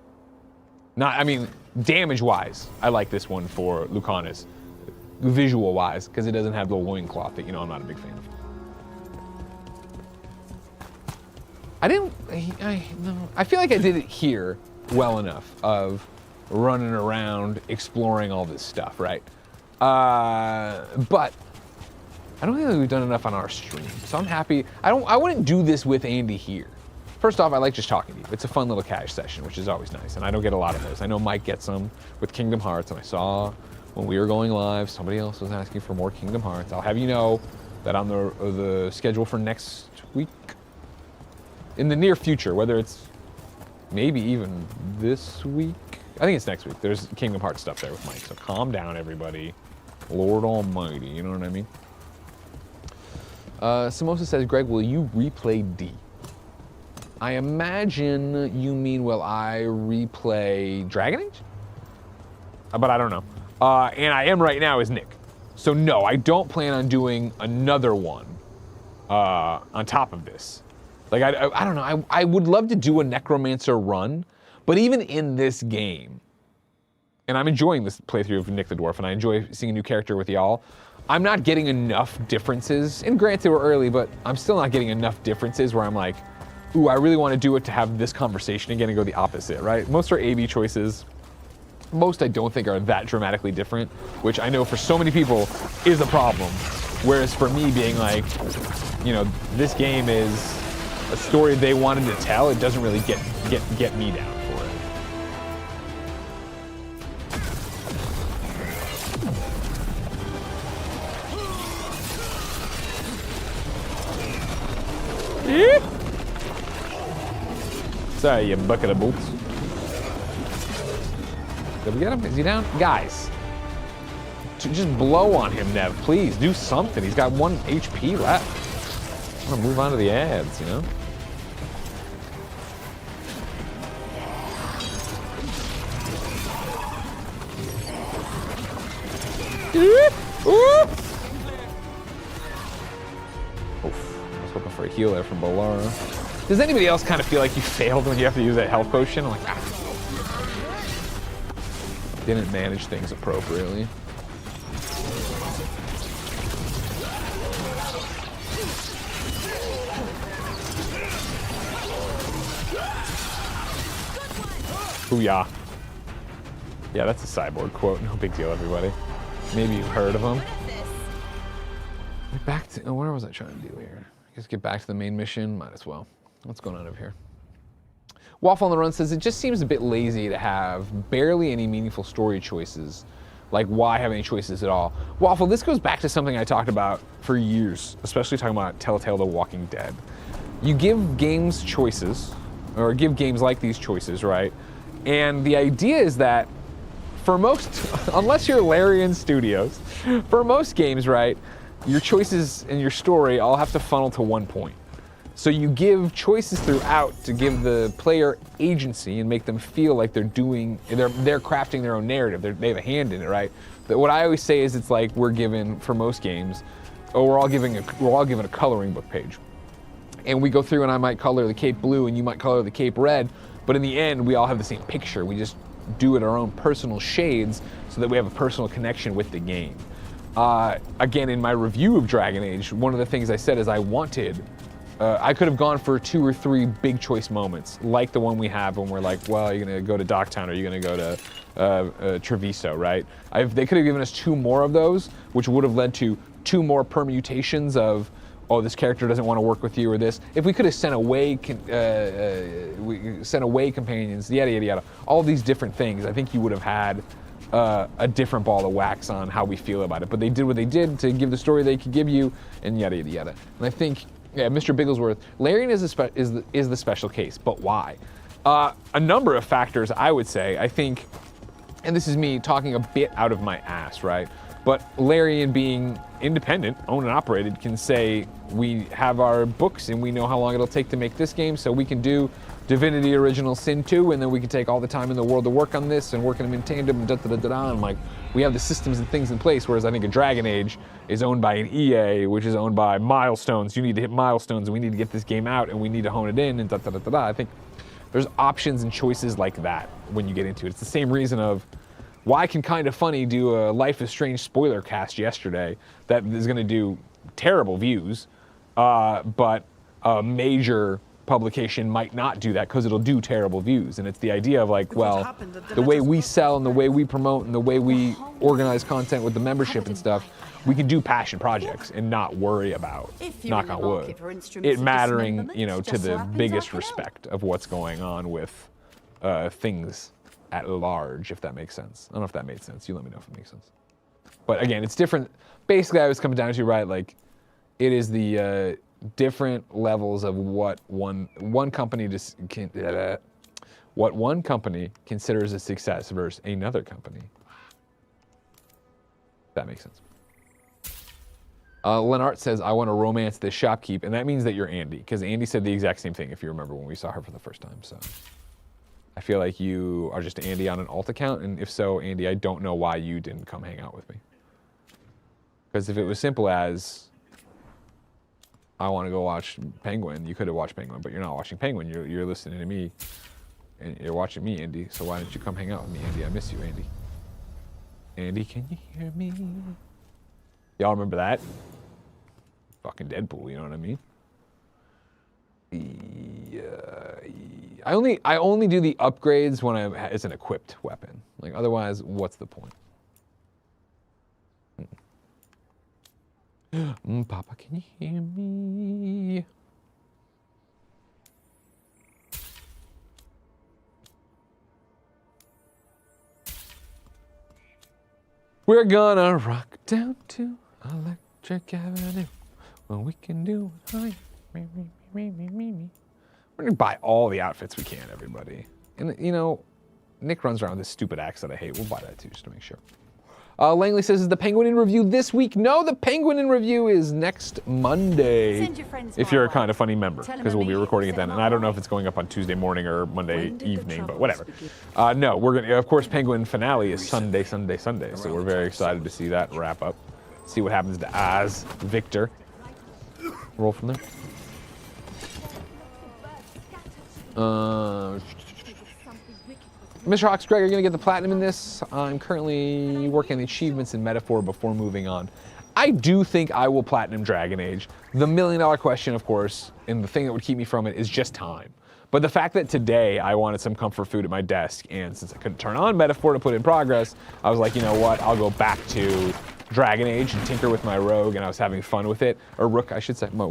Damage-wise, I like this one for Lucanus. Visual-wise, because it doesn't have the loincloth that, I'm not a big fan of. I feel like I did it here well enough of running around, exploring all this stuff, right? But I don't think that we've done enough on our stream, so I'm happy. I wouldn't do this with Andy here. First off, I like just talking to you. It's a fun little cash session, which is always nice, and I don't get a lot of those. I know Mike gets them with Kingdom Hearts, and I saw when we were going live, somebody else was asking for more Kingdom Hearts. I'll have you know that on the schedule for next week, in the near future, whether it's maybe even this week, I think it's next week. There's Kingdom Hearts stuff there with Mike, so calm down, everybody. Lord Almighty, you know what I mean? Samosa says, Greg, will you replay D? I imagine you mean, will I replay Dragon Age? But I don't know. And I am right now as Nick. So no, I don't plan on doing another one on top of this. Like, I don't know. I would love to do a Necromancer run, but even in this game, and I'm enjoying this playthrough of Nick the Dwarf, and I enjoy seeing a new character with y'all, I'm not getting enough differences. And granted, we're early, but I'm still not getting enough differences where I'm like, ooh, I really want to do it to have this conversation again and go the opposite, right? Most are A/B choices. Most I don't think are that dramatically different, which I know for so many people is a problem. Whereas for me being like, you know, this game is a story they wanted to tell, it doesn't really get me down for it. Sorry, you bucket of boots. Did we get him? Is he down? Guys, just blow on him, Nev. Please, do something. He's got 1 HP left. I'm gonna move on to the ads, you know? Oof. I was hoping for a heal there from Bolara. Does anybody else kind of feel like you failed when you have to use that health potion? I'm like, didn't manage things appropriately. Booyah. Yeah, that's a Cyborg quote. No big deal, everybody. Maybe you've heard of him. Back to, where was I trying to do here? I guess get back to the main mission. Might as well. What's going on over here? Waffle on the Run says, it just seems a bit lazy to have barely any meaningful story choices. Like, why have any choices at all? Waffle, this goes back to something I talked about for years, especially talking about Telltale The Walking Dead. You give games choices, or give games like these choices, right? And the idea is that for most, unless you're Larian Studios, for most games, right, your choices and your story all have to funnel to one point. So you give choices throughout to give the player agency and make them feel like they're crafting their own narrative. They have a hand in it, right? But what I always say is it's like we're given, for most games, we're all given a coloring book page. And we go through and I might color the cape blue and you might color the cape red, but in the end we all have the same picture. We just do it our own personal shades so that we have a personal connection with the game. Again, in my review of Dragon Age, one of the things I said is I could have gone for 2 or 3 big choice moments, like the one we have when we're like, well, you're gonna go to Docktown or you're gonna go to Treviso, right? They could have given us 2 more of those, which would have led to 2 more permutations of, oh, this character doesn't want to work with you or this. If we could have sent away companions, yada, yada, yada, all these different things, I think you would have had a different ball of wax on how we feel about it. But they did what they did to give the story they could give you, and yada, yada, yada. And I think, yeah, Mr. Bigglesworth, Larian is the special case, but why? A number of factors, I would say. I think, and this is me talking a bit out of my ass, right? But Larian being independent, owned and operated, can say, we have our books and we know how long it'll take to make this game, so we can do Divinity Original Sin 2, and then we can take all the time in the world to work on this and work on them in tandem, and da-da-da-da-da, and like, we have the systems and things in place, whereas I think a Dragon Age is owned by an EA, which is owned by milestones. You need to hit milestones, and we need to get this game out, and we need to hone it in, and da-da-da-da-da. I think there's options and choices like that when you get into it. It's the same reason of why can Kinda Funny do a Life is Strange spoiler cast yesterday that is gonna do terrible views, but a major publication might not do that because it'll do terrible views. And it's the idea of like, well, the way we sell and the way we promote and the way we organize content with the membership and stuff, we can do passion projects and not worry about, knock on wood, it mattering, you know, to the biggest respect of what's going on with things at large, if that makes sense. I don't know if that made sense. You let me know if it makes sense. But again, it's different. Basically, I was coming down to, right, like, it is the different levels of what one company considers a success versus another company. That makes sense. Lenart says, I want to romance this shopkeep, and that means that you're Andy, because Andy said the exact same thing, if you remember, when we saw her for the first time. So I feel like you are just Andy on an alt account, and if so, Andy, I don't know why you didn't come hang out with me. Because if it was simple as, I want to go watch Penguin, you could have watched Penguin, but you're not watching Penguin, you're listening to me, and you're watching me, Andy, so why didn't you come hang out with me, Andy? I miss you, Andy. Andy, can you hear me? Y'all remember that? Fucking Deadpool, you know what I mean? I only do the upgrades when it's an equipped weapon. Like, otherwise, what's the point? Papa, can you hear me? We're gonna rock down to Electric Avenue when we can do it. We're gonna buy all the outfits we can, everybody. And you know, Nick runs around with this stupid axe that I hate. We'll buy that too, just to make sure. Langley says, is the Penguin in review this week? No, the Penguin in review is next Monday. If you're a Kind of Funny member, because we'll be recording it then. And I don't know if it's going up on Tuesday morning or Monday evening, but whatever. No, we're gonna, of course, Penguin finale is Sunday. So we're very excited to see that wrap up. See what happens to Az, Victor. Roll from there. Mr. Hawks, Greg, are you going to get the platinum in this? I'm currently working on the achievements in Metaphor before moving on. I do think I will platinum Dragon Age. The $1 million question, of course, and the thing that would keep me from it is just time. But the fact that today I wanted some comfort food at my desk, and since I couldn't turn on Metaphor to put in progress, I was like, you know what, I'll go back to Dragon Age and tinker with my rogue, and I was having fun with it. Or rook, I should say. My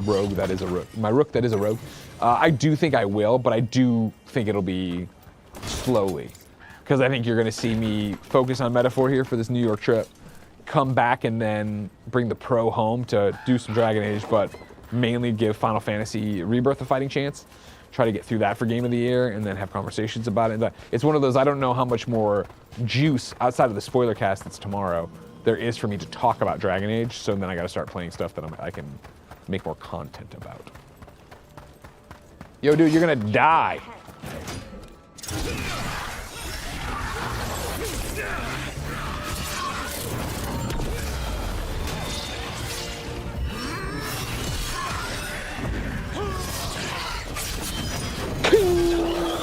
rogue that is a rook. My rook that is a rogue. I do think I will, but I do think it'll be slowly, because I think you're going to see me focus on Metaphor here for this New York trip, come back and then bring the pro home to do some Dragon Age, but mainly give Final Fantasy Rebirth a fighting chance, try to get through that for Game of the Year, and then have conversations about it. It's one of those, I don't know how much more juice outside of the spoiler cast that's tomorrow there is for me to talk about Dragon Age, so then I got to start playing stuff that I can make more content about. Yo, dude, you're going to die.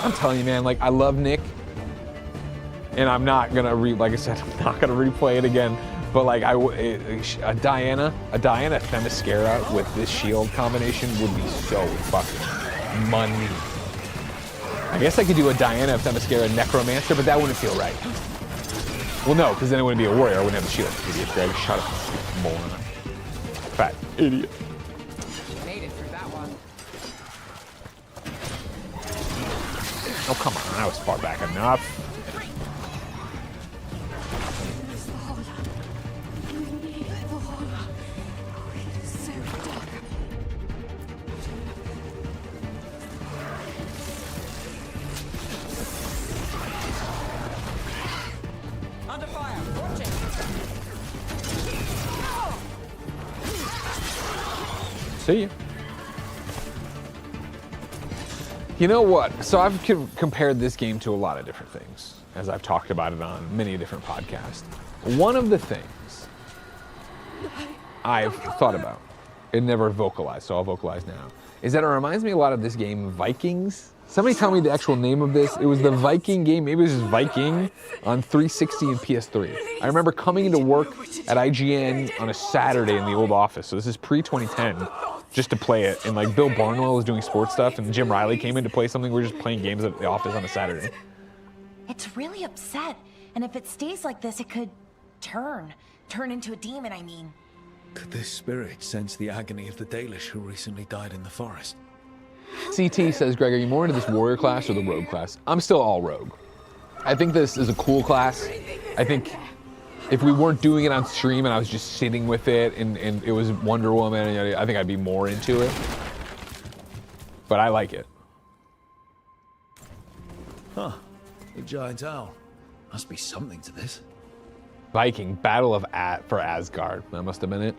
I'm telling you, man, like, I love Nick, and I'm not gonna like I said, I'm not gonna replay it again, but like, a Diana Themyscira with this shield combination would be so fucking money. I guess I could do a Diana of Themyscira Necromancer, but that wouldn't feel right. Well, no, because then it wouldn't be a warrior. I wouldn't have the shield. Idiot, Greg. Shut up, moron. Fat idiot. Made it through that one. Oh, come on. I was far back enough. See you. You know what? So I've compared this game to a lot of different things, as I've talked about it on many different podcasts. One of the things I've thought about, and never vocalized, so I'll vocalize now, is that it reminds me a lot of this game, Vikings. Somebody tell me the actual name of this. It was the Viking game. Maybe it was just Viking on 360 and PS3. I remember coming into work at IGN on a Saturday in the old office. So this is pre-2010, just to play it. And like Bill Barnwell was doing sports stuff, and Jim Riley came in to play something. We were just playing games at the office on a Saturday. It's really upset, and if it stays like this, it could turn into a demon, I mean. Could this spirit sense the agony of the Dalish who recently died in the forest? CT says, Greg, are you more into this warrior class or the rogue class? I'm still all rogue. I think this is a cool class. I think if we weren't doing it on stream and I was just sitting with it and it was Wonder Woman, I think I'd be more into it. But I like it. Huh. A giant owl. Must be something to this. Viking, Battle of for Asgard. That must have been it.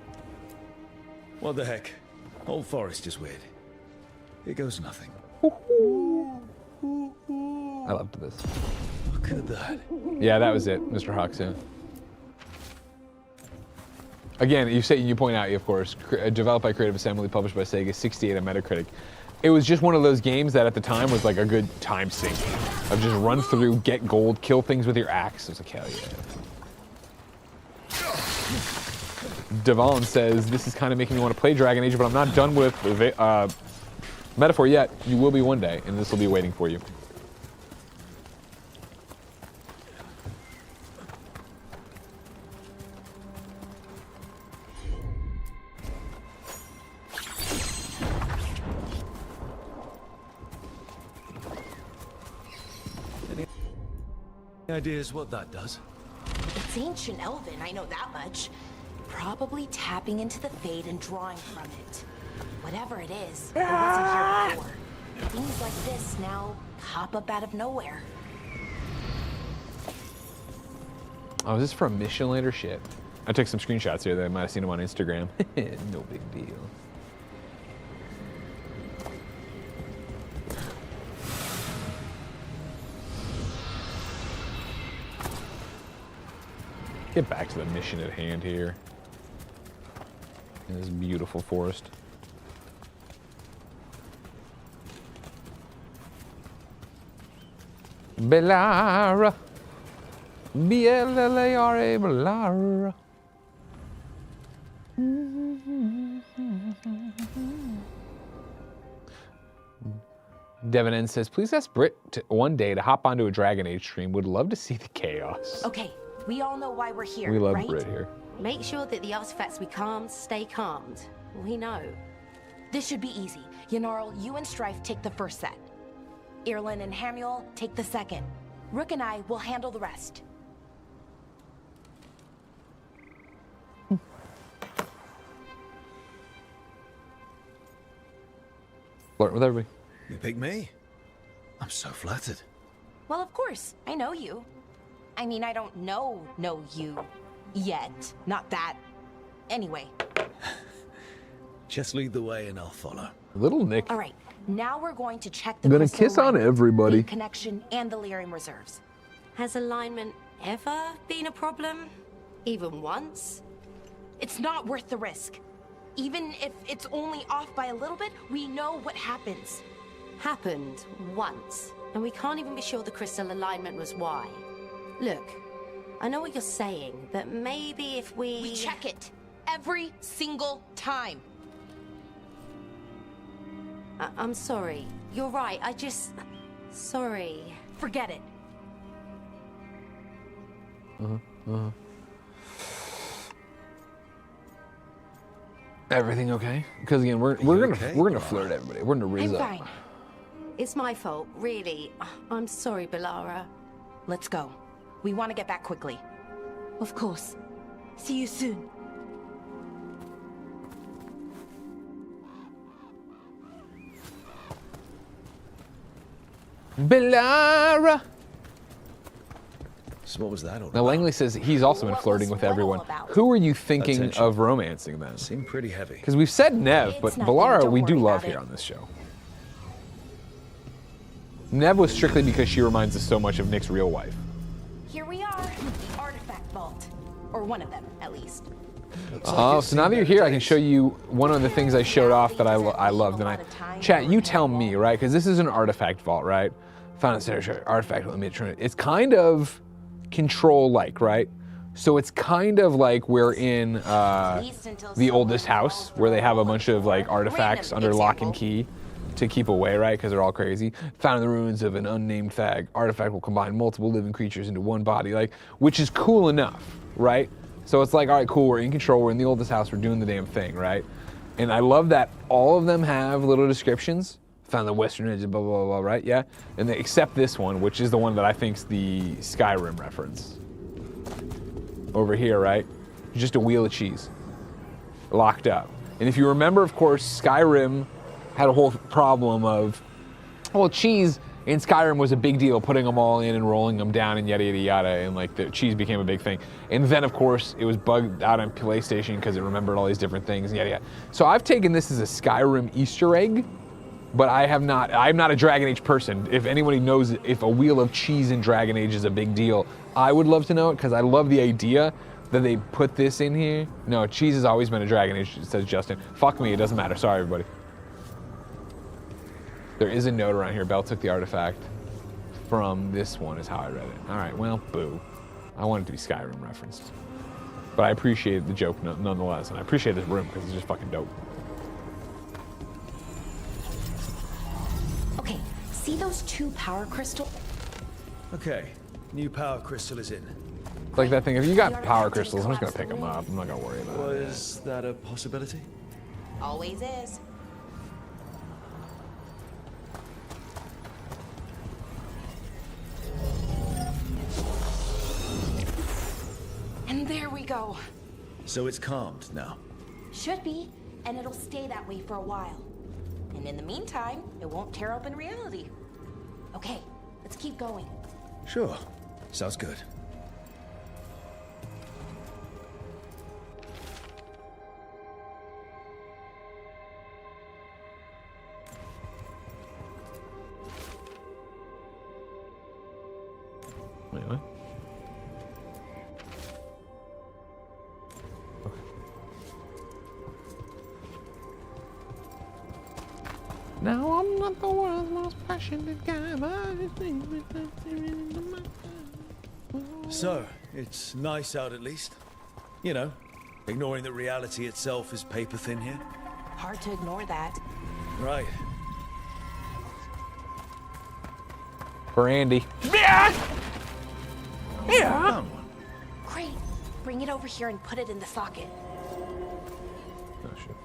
What the heck? Whole forest is weird. Here goes nothing. I loved this. Look at that. Yeah, that was it, Mr. Hawks. Yeah. Again, you point out, of course, developed by Creative Assembly, published by Sega, 68 on Metacritic. It was just one of those games that at the time was like a good time sink. Of just run through, get gold, kill things with your axe. It was like, hell yeah. Devon says, this is kind of making me want to play Dragon Age, but I'm not done with Metaphor yet. You will be one day, and this will be waiting for you. Ideas what that does? It's ancient Elven, I know that much. Probably tapping into the Fade and drawing from it. Whatever it is, it wasn't here before. Things like this now pop up out of nowhere. Oh, is this from mission later? Shit. I took some screenshots here that I might have seen them on Instagram. No big deal. Get back to the mission at hand here. In this beautiful forest. Bellara. B-L-L-A-R-A, Bellara. Devin N says, please ask Britt one day to hop onto a Dragon Age stream. Would love to see the chaos. Okay, we all know why we're here, We love right? Britt here. Make sure that the artifacts we calmed stay calmed. We know. This should be easy. Yanarl, you and Strife take the first set. Irlin and Hamuel take the second. Rook and I will handle the rest. Flirt with everybody. You pick me? I'm so flattered. Well, of course, I know you. I mean, I don't know you yet. Not that. Anyway. Just lead the way and I'll follow. Little Nick. All right, now we're going to check the I'm gonna crystal kiss on alignment, everybody. the connection, and the lyrium reserves. Has alignment ever been a problem? Even once? It's not worth the risk. Even if it's only off by a little bit, we know what happens. Happened once, and we can't even be sure the crystal alignment was why. Look, I know what you're saying, but maybe if We check it every single time. I'm sorry. You're right. Sorry. Forget it. Everything okay? Because again, we're gonna flirt everybody. We're gonna I'm rizz up. fine. It's my fault, really. I'm sorry, Bellara. Let's go. We want to get back quickly. Of course. See you soon. Bellara. So what was that all Now about? Langley says he's also been What flirting was with Will everyone. about? Who are you thinking Attention. of romancing then? Seemed pretty heavy. Because we've said Nev, but It's nothing, Bellara don't we do worry love about here it. on this show. Nev was strictly because she reminds us so much of Nick's real wife. Here we are, the artifact vault. Or one of them, at least. Oh, so now that you're here, I can show you one of the things I showed off that I loved. And chat, you tell me, right? Because this is an artifact vault, right? Found a Sarah artifact. Let me try it. It's kind of control-like, right? So it's kind of like we're in the oldest house, where they have a bunch of like artifacts under lock and key to keep away, right? Because they're all crazy. Found in the ruins of an unnamed thag. Artifact will combine multiple living creatures into one body, like, which is cool enough, right? So it's like, all right, cool, we're in control, we're in the oldest house, we're doing the damn thing, right? And I love that all of them have little descriptions. Found the western edge of blah, blah, blah, right? Yeah? And they except this one, which is the one that I think's the Skyrim reference. Over here, right? Just a wheel of cheese. Locked up. And if you remember, of course, Skyrim had a whole problem of, well, cheese in Skyrim was a big deal, putting them all in and rolling them down and yada, yada, yada, and like the cheese became a big thing. And then, of course, it was bugged out on PlayStation because it remembered all these different things, and yada, yada. So I've taken this as a Skyrim Easter egg, but I'm not a Dragon Age person. If anybody knows if a wheel of cheese in Dragon Age is a big deal, I would love to know it, because I love the idea that they put this in here. No, cheese has always been a Dragon Age, says Justin. Fuck me, it doesn't matter. Sorry, everybody. There is a note around here. Bell took the artifact from this one, is how I read it. All right, well, boo. I want it to be Skyrim referenced. But I appreciate the joke nonetheless, and I appreciate this room because it's just fucking dope. Okay, see those two power crystals? Okay, new power crystal is in. It's like that thing, if you got power crystals, I'm just gonna pick them up. I'm not gonna worry about it. Was that a possibility? Always is. we go. So it's calmed now. Should be, and it'll stay that way for a while. And in the meantime, it won't tear open reality. Okay, let's keep going. Sure. Sounds good. Wait, what? Okay. Now I'm not the world's most passionate guy, but I think So, it's nice out at least. You know, ignoring that reality itself is paper thin here. Hard to ignore that. Right. For Andy. Yeah! Yeah! Found one. Great. Bring it over here and put it in the socket. Oh, shit.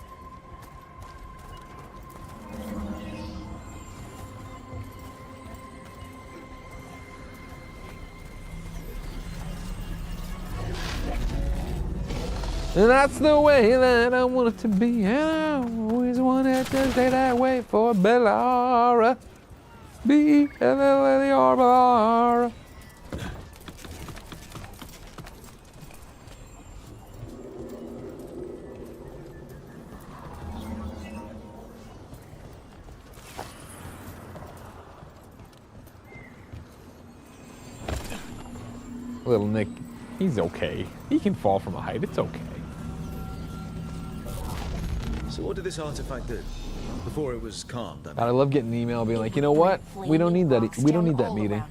And that's the way that I want it to be, and I always wanted to stay that way for Bellara. Bellara. Little Nick, he's okay. He can fall from a height, it's okay. So what did this artifact do? Before it was calmed, I mean. God, I love getting an email being like, you know what? We don't need that. We don't need that meeting.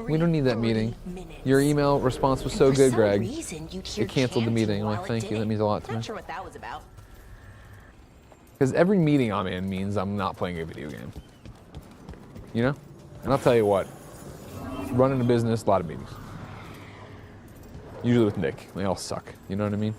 We don't need that meeting. Your email response was so good, Greg. It canceled the meeting. I'm like, thank you. That means a lot to me. Not sure what that was about. Because every meeting I'm in means I'm not playing a video game. You know? And I'll tell you what. Running a business, a lot of meetings. Usually with Nick. They all suck. You know what I mean?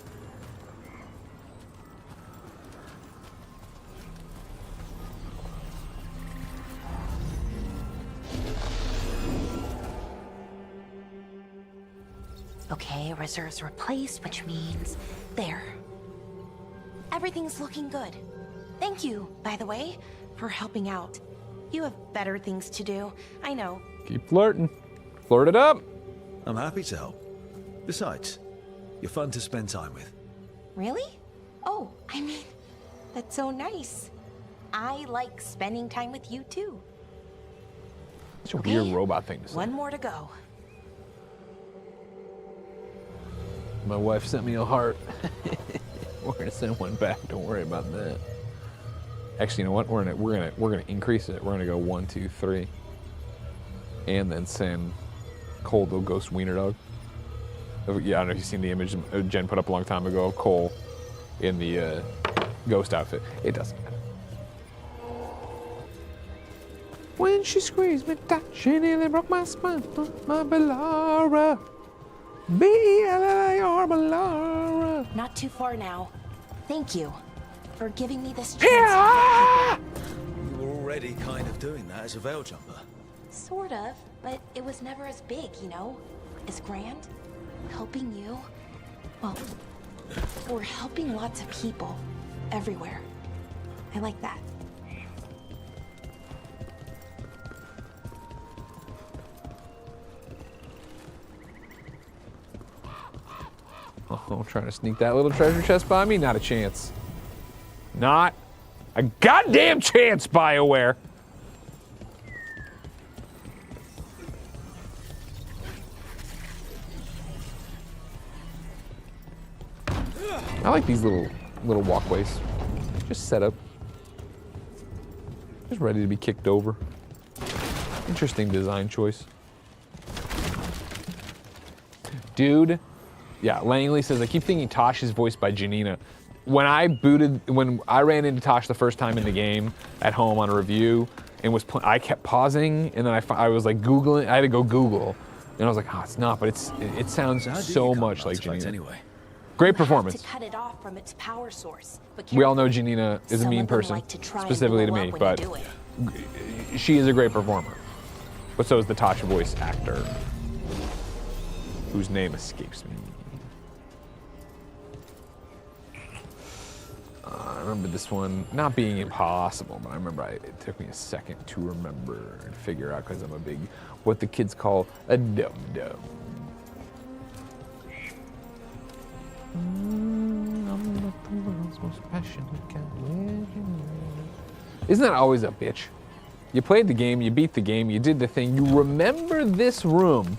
Okay, reserves replaced, which means there. Everything's looking good. Thank you, by the way, for helping out. You have better things to do, I know. Keep flirting. Flirt it up. I'm happy to help. Besides, you're fun to spend time with. Really? Oh, I mean, that's so nice. I like spending time with you too. Such a weird robot thing to say. One more to go. My wife sent me a heart. We're gonna send one back. Don't worry about that. Actually, you know what? We're gonna increase it. We're gonna go 1, 2, 3, and then send Cole the ghost wiener dog. Yeah, I don't know if you've seen the image Jen put up a long time ago of Cole in the ghost outfit. It doesn't matter. When she squeezed me tight, she nearly broke my spine. My Bellara. Bellara. Not too far now. Thank you for giving me this chance. Yeah! You were already kind of doing that as a veil jumper. Sort of, but it was never as big, you know? As grand. Helping you. Well, we're helping lots of people. Everywhere. I like that. Oh, trying to sneak that little treasure chest by me? Not a chance. Not a goddamn chance, BioWare. I like these little walkways. Just set up. Just ready to be kicked over. Interesting design choice. Dude. Yeah, Langley says, I keep thinking Tosh is voiced by Janina. When I ran into Tosh the first time in the game at home on a review, and I kept pausing, and then I was like Googling, I had to go Google, and I was like, oh, it's not, but it sounds so much like Janina. Anyway. Great performance. To cut it off from its power source, but we all know Janina is a mean person, specifically to me, but she is a great performer. But so is the Tosh voice actor, whose name escapes me. I remember this one not being impossible, but I remember it took me a second to remember and figure out because I'm a big, what the kids call a dum-dum. I'm not the world's most passionate cat. Isn't that always a bitch? You played the game, you beat the game, you did the thing. You remember this room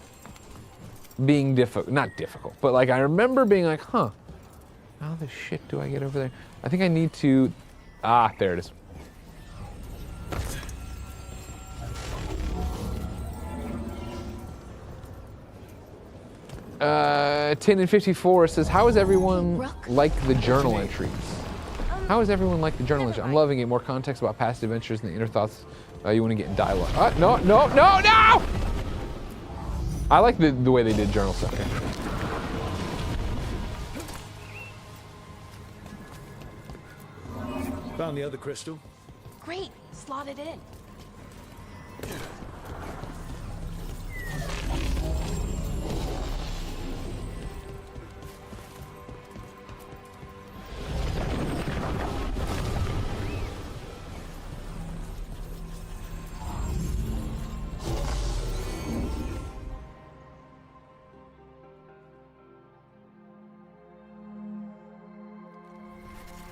being not difficult, but like I remember being like, huh, how the shit do I get over there? I think I need to, there it is. 10 and 54 says, how is everyone like the journal entries? How is everyone like the journal entries? I'm loving it. More context about past adventures and the inner thoughts you want to get in dialogue. No! I like the way they did journal stuff. Okay. Found the other crystal. Great, slot it in.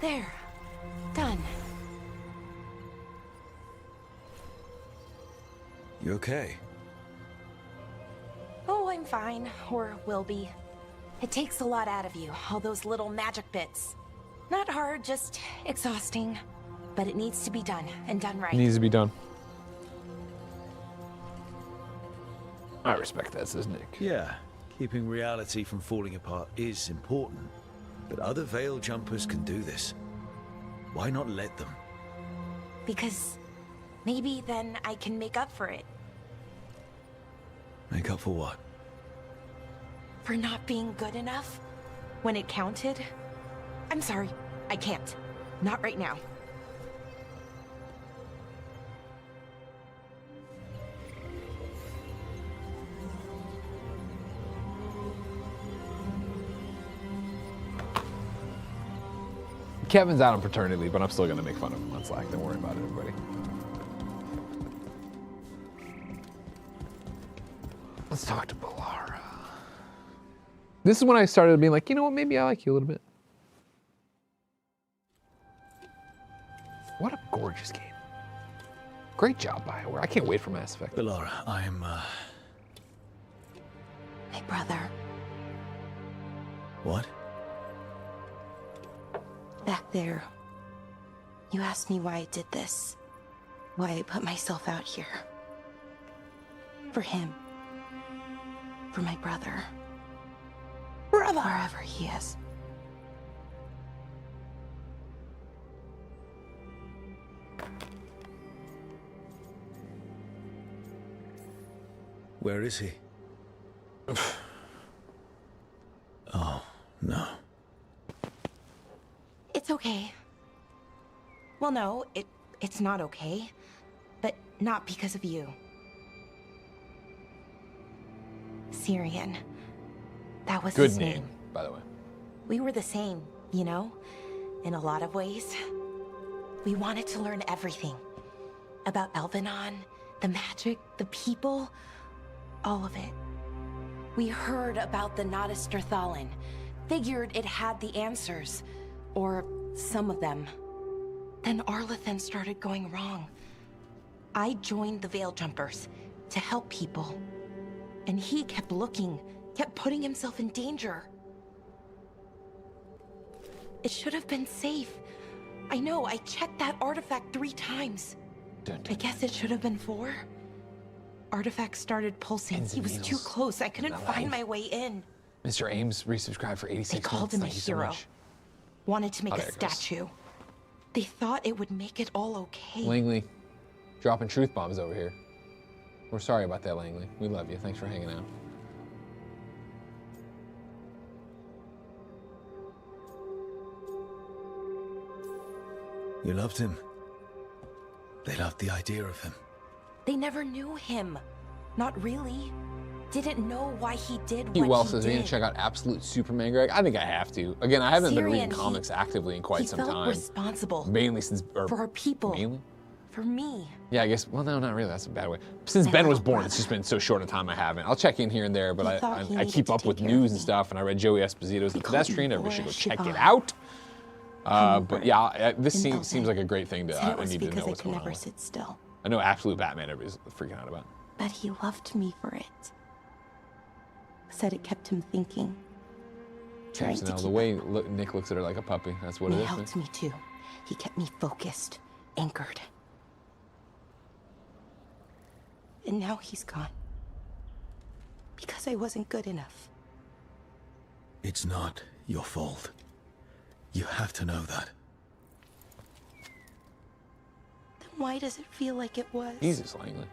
There. Done. You okay? Oh, I'm fine. Or will be. It takes a lot out of you, all those little magic bits. Not hard, just exhausting. But it needs to be done, and done right. Needs to be done. I respect that, says Nick. Yeah, keeping reality from falling apart is important. But other veil jumpers can do this. Why not let them? Because maybe then I can make up for it. Make up for what? For not being good enough when it counted. I'm sorry, I can't. Not right now. Kevin's out on paternity leave, but I'm still gonna make fun of him on Slack. Don't worry about it, everybody. Let's talk to Balara. This is when I started being like, you know what, maybe I like you a little bit. What a gorgeous game. Great job, BioWare. I can't wait for Mass Effect. Balara, I'm, My brother. What? Back there. You asked me why I did this. Why I put myself out here. For him. For my brother. Wherever he is. Where is he? Oh, no. It's okay. Well, no, it's not okay. But not because of you. Syrian. That was Good his name, by the way. We were the same, you know? In a lot of ways. We wanted to learn everything. About Elvenon, the magic, the people, all of it. We heard about the Notister Thalin. Figured it had the answers. Or some of them. Then Arlathan started going wrong. I joined the Veil Jumpers to help people. And he kept looking, kept putting himself in danger. It should have been safe. I know, I checked that artifact 3 times. I guess it should have been 4. Artifact started pulsing. He was too close. I couldn't find my way in. Mr. Ames resubscribed for 86 months. They called him a hero. Wanted to make a there it goes. statue. They thought it would make it all okay. Langley, dropping truth bombs over here. We're sorry about that, Langley. We love you. Thanks for hanging out. You loved him. They loved the idea of him. They never knew him. Not really. didn't know why he did Pete what Wells he says, did. "Man, check out Absolute Superman, Greg." I think I have to. Again, I haven't been reading Syrian, comics actively in quite he some felt time. responsible Mainly since, for our people, mainly? for me. Yeah, I guess. Well, no, not really. That's a bad way. Since Ben was born, it's just been so short a time I haven't. I'll check in here and there, but I keep up with news and stuff. And I read Joey Esposito's The Pedestrian. Everybody should go check it out. But yeah, this seems like a great thing to. I need to know what's going on. Never sit still. I know Absolute Batman. Everybody's freaking out about. But he loved me for it. Said it kept him thinking. Trying to Now, keep the way Nick looks at her like a puppy. That's what and it he is. helped me too. He kept me focused, anchored. And now he's gone. Because I wasn't good enough. It's not your fault. You have to know that. Then why does it feel like it was? Jesus, Langley.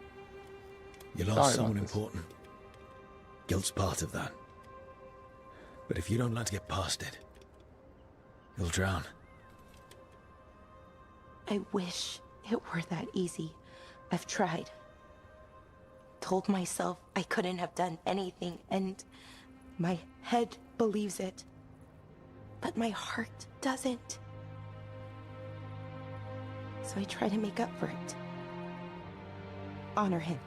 You Sorry lost about someone this. important. Guilt's part of that. But if you don't learn to get past it, you'll drown. I wish it were that easy. I've tried. Told myself I couldn't have done anything, and my head believes it. But my heart doesn't. So I try to make up for it. Honor him.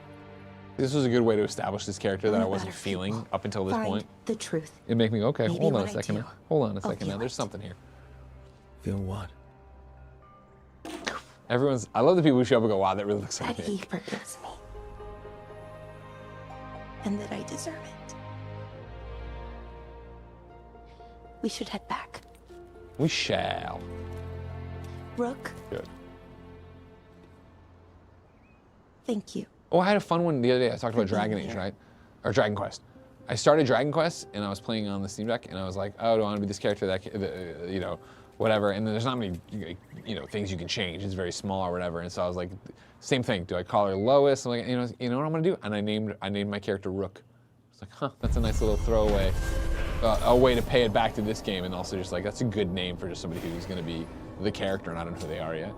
This was a good way to establish this character that I Only wasn't better feeling people up until this find point. the truth. It make me go, okay, Maybe hold on a when I second do, now. Hold on a I'll second now. feel There's it. something here. Feel what? I love the people who show up and go, wow, that really looks like That he Nick. forgives me. And that I deserve it. We should head back. We shall. Rook, Good. thank you. Oh, I had a fun one the other day. I talked about Dragon Age, right? Or Dragon Quest. I started Dragon Quest and I was playing on the Steam Deck and I was like, oh, do I want to be this character that, you know, whatever. And then there's not many, you know, things you can change. It's very small or whatever. And so I was like, same thing. Do I call her Lois? I'm like, you know what I'm gonna do? And I named my character Rook. It's like, huh, that's a nice little throwaway, a way to pay it back to this game. And also just like, that's a good name for just somebody who's gonna be the character and I don't know who they are yet.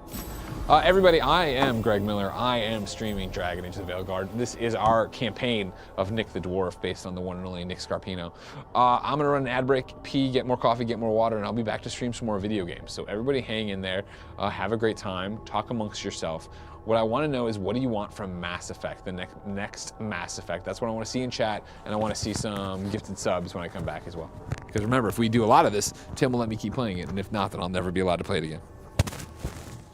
Everybody, I am Greg Miller. I am streaming Dragon Age: The Veilguard. This is our campaign of Nick the Dwarf based on the one and only Nick Scarpino. I'm gonna run an ad break, pee, get more coffee, get more water, and I'll be back to stream some more video games. So everybody hang in there, have a great time, talk amongst yourself. What I wanna know is what do you want from Mass Effect, the next Mass Effect? That's what I wanna see in chat, and I wanna see some gifted subs when I come back as well. Because remember, if we do a lot of this, Tim will let me keep playing it, and if not, then I'll never be allowed to play it again.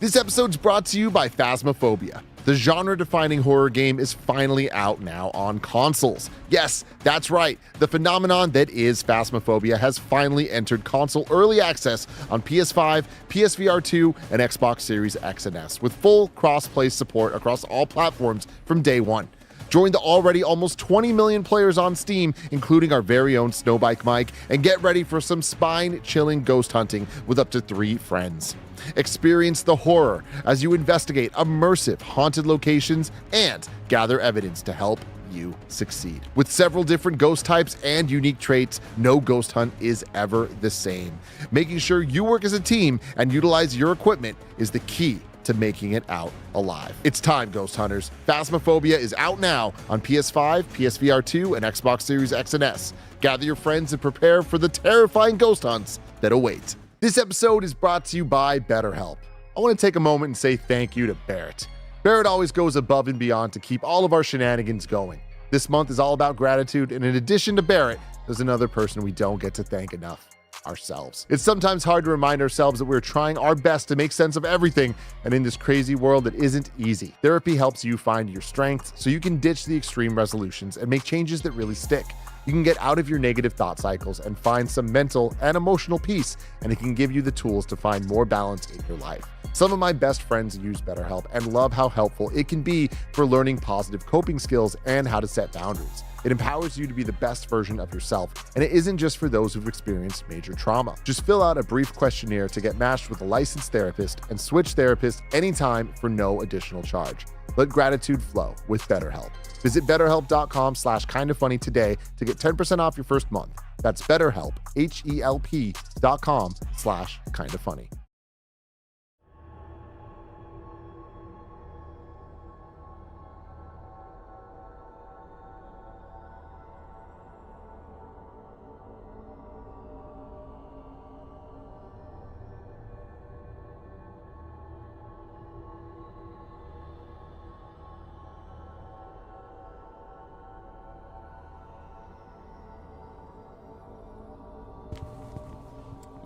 This episode's brought to you by Phasmophobia. The genre-defining horror game is finally out now on consoles. Yes, that's right. The phenomenon that is Phasmophobia has finally entered console early access on PS5, PSVR 2, and Xbox Series X and S, with full cross-play support across all platforms from day one. Join the already almost 20 million players on Steam, including our very own Snowbike Mike, and get ready for some spine-chilling ghost hunting with up to 3 friends. Experience the horror as you investigate immersive haunted locations and gather evidence to help you succeed. With several different ghost types and unique traits, no ghost hunt is ever the same. Making sure you work as a team and utilize your equipment is the key to making it out alive. It's time, Ghost Hunters. Phasmophobia is out now on PS5, PSVR 2, and Xbox Series X and S. Gather your friends and prepare for the terrifying ghost hunts that await. This episode is brought to you by BetterHelp. I want to take a moment and say thank you to Barrett. Barrett always goes above and beyond to keep all of our shenanigans going. This month is all about gratitude, and in addition to Barrett, there's another person we don't get to thank enough. Ourselves. It's sometimes hard to remind ourselves that we're trying our best to make sense of everything, and in this crazy world that isn't easy. Therapy helps you find your strengths so you can ditch the extreme resolutions and make changes that really stick. You can get out of your negative thought cycles and find some mental and emotional peace, and it can give you the tools to find more balance in your life. Some of my best friends use BetterHelp and love how helpful it can be for learning positive coping skills and how to set boundaries. It empowers you to be the best version of yourself, and it isn't just for those who've experienced major trauma. Just fill out a brief questionnaire to get matched with a licensed therapist and switch therapists anytime for no additional charge. Let gratitude flow with BetterHelp. Visit betterhelp.com/kindafunny today to get 10% off your first month. That's BetterHelp, HELP.com/kindafunny.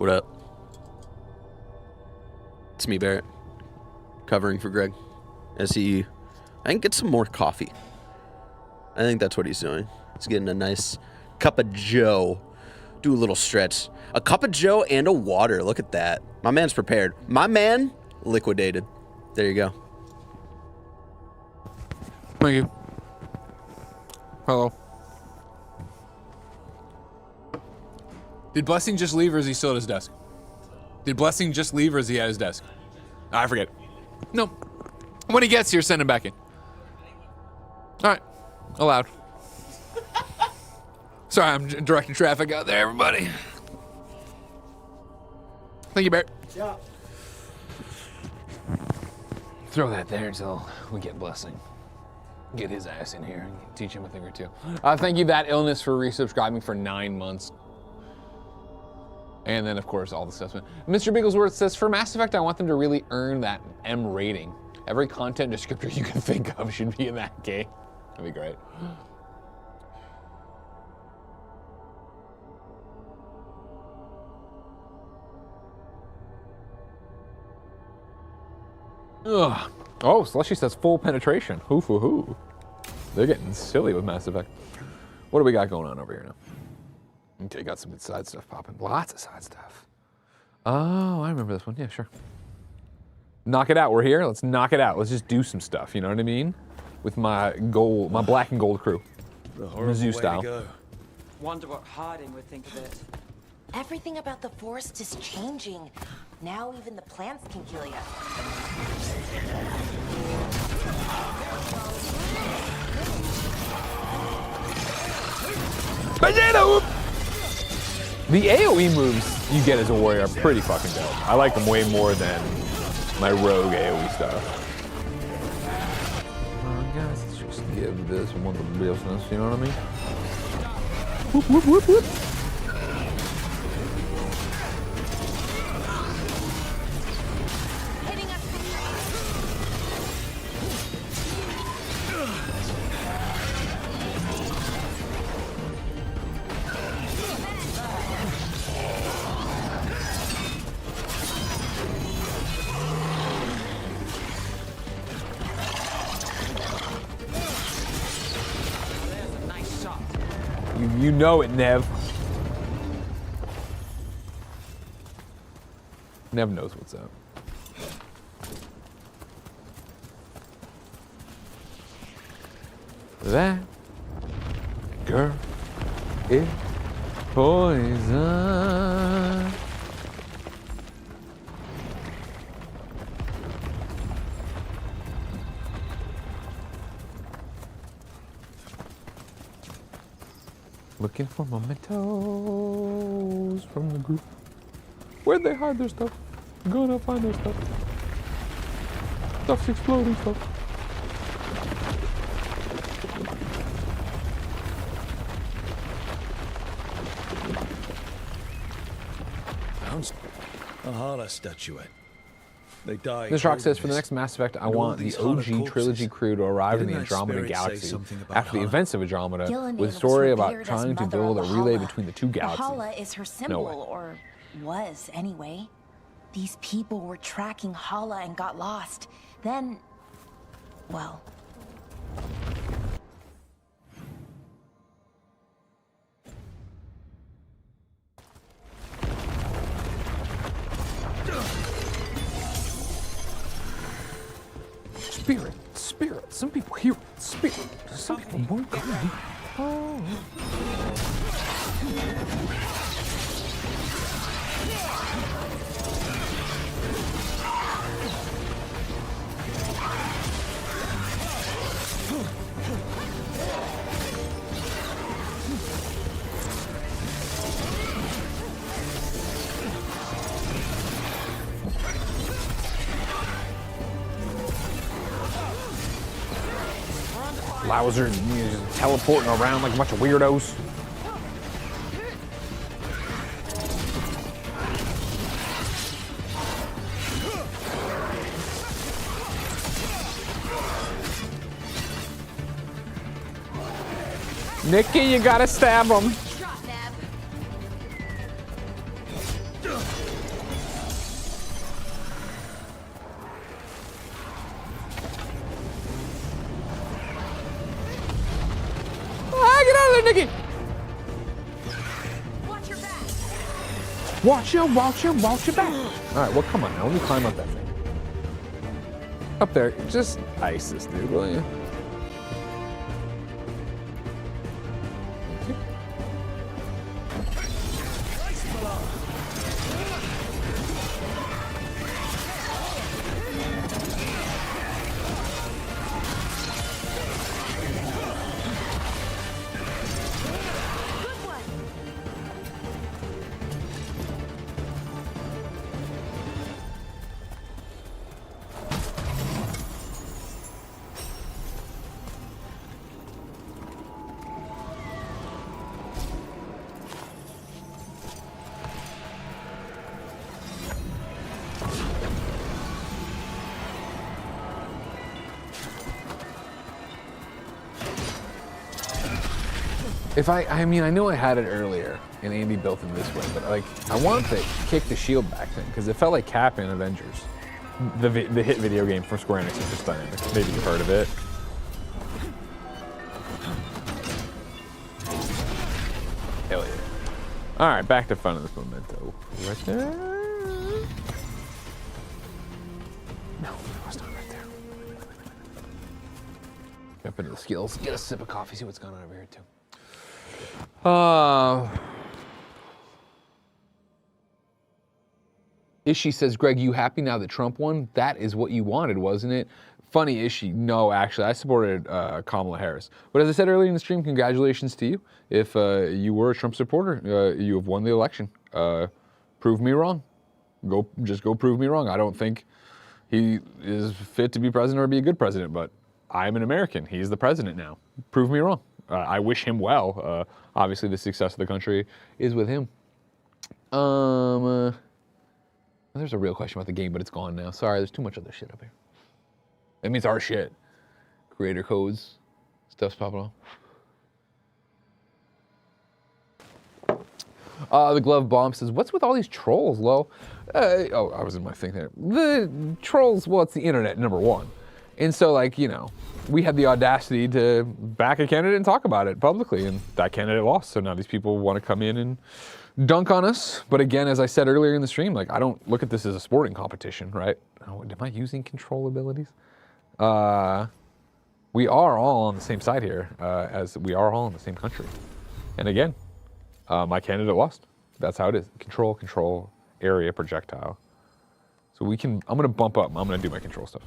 What up? It's me, Barrett, covering for Greg as he, I think, gets some more coffee. I think that's what he's doing. He's getting a nice cup of joe. Do a little stretch. A cup of joe and a water. Look at that. My man's prepared. My man liquidated. There you go. Thank you. Hello. Did Blessing just leave or is he still at his desk? Did Blessing just leave or is he at his desk? I forget. No. When he gets here, send him back in. All right. Allowed. Sorry, I'm directing traffic out there, everybody. Thank you, Barrett. Yeah. Throw that there until we get Blessing. Get his ass in here and teach him a thing or two. Thank you, That Illness, for resubscribing for 9 months. And then, of course, all the stuff. Mr. Bigglesworth says, for Mass Effect, I want them to really earn that M rating. Every content descriptor you can think of should be in that game. That'd be great. Ugh. Oh, Slushy says full penetration. Hoo-foo-hoo. They're getting silly with Mass Effect. What do we got going on over here now? Okay, got some good side stuff popping. Lots of side stuff. Oh, I remember this one. Yeah, sure. Knock it out. We're here. Let's knock it out. Let's just do some stuff. You know what I mean? With my gold, my black and gold crew. Mizzou style. Wonder what Harding would think of it. Everything about the forest is changing. Now even the plants can kill you. Banana! The AoE moves you get as a warrior are pretty fucking dope. I like them way more than my rogue AoE stuff. Guys, let's just give this one the business, you know what I mean? Whoop, whoop, whoop, whoop. You know it, Nev. Nev knows what's up. That girl is poison. Looking for mementos from the group. Where'd they hide their stuff? Gonna find their stuff. Stuff's exploding stuff. Found a Hala statuette. They died. This rock says, for the next Mass Effect, I want the OG trilogy crew to arrive in the Andromeda Galaxy after the events of Andromeda, with a story about trying to build a relay between the two galaxies. Hala is her symbol, or was anyway. These people were tracking Hala and got lost. Then, well... Spirit. Some people hear spirit. Some people won't go. Oh. Lowser, just teleporting around like a bunch of weirdos. Nikki, you gotta stab him. there, Nikki! Watch your back. Watch your back. All right, well, come on now. Let me climb up that thing. Up there. Just ice this dude, will you? If I mean, I know I had it earlier, and Andy built it this way, but like, I wanted to kick the shield back then, because it felt like Cap in Avengers. The hit video game from Square Enix is just dynamic. Maybe you've heard of it. Hell yeah. All right, back to fun of this memento. Right there. No, it's not right there. Jump into the skills, get a sip of coffee, see what's going on over here too. Ishi says, Greg, you happy now that Trump won? That is what you wanted, wasn't it? Funny, Ishi. No, actually, I supported Kamala Harris. But as I said earlier in the stream, congratulations to you. If you were a Trump supporter, you have won the election. Prove me wrong. Just go prove me wrong. I don't think he is fit to be president or be a good president, but I'm an American. He's the president now. Prove me wrong. I wish him well. Obviously, the success of the country is with him. There's a real question about the game, but it's gone now. Sorry, there's too much other shit up here. That means our shit. Creator codes, stuff's popping off. The Glove Bomb says, what's with all these trolls, Lo? Oh, I was in my thing there. The trolls, well, it's the internet, number one. And so, like, you know, we had the audacity to back a candidate and talk about it publicly, and that candidate lost. So now these people want to come in and dunk on us. But again, as I said earlier in the stream, like, I don't look at this as a sporting competition, right? Oh, am I using control abilities? We are all on the same side here, as we are all in the same country. And again, my candidate lost. That's how it is. Control, area, projectile. So we can, I'm gonna bump up. I'm gonna do my control stuff.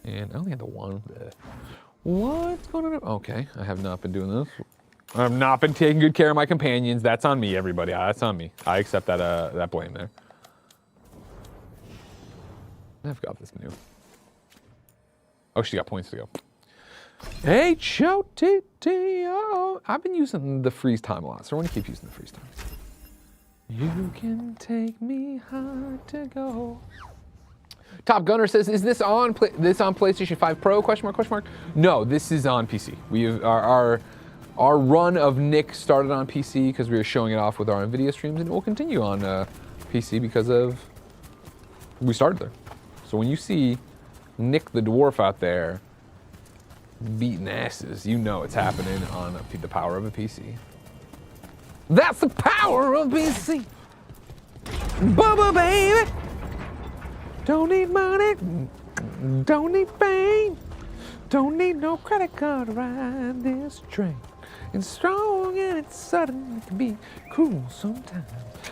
And I only had the one. What's going on? Okay, I have not been doing this. I have not been taking good care of my companions. That's on me, everybody. That's on me. I accept that that blame there. I've got this new. Oh, she got points to go. H-O-T-T-O. I've been using the freeze time a lot, so I want to keep using the freeze time. You can take me hard to go. Top Gunner says, "Is this on PlayStation 5 Pro? Question mark. No, this is on PC. We have our run of Nick started on PC because we were showing it off with our NVIDIA streams, and it will continue on PC because of we started there. So when you see Nick the Dwarf out there beating asses, you know it's happening on the power of a PC. That's the power of PC. Bubba baby. Don't need money, don't need fame, don't need no credit card to ride this train. It's strong and it's sudden, it can be cruel sometimes,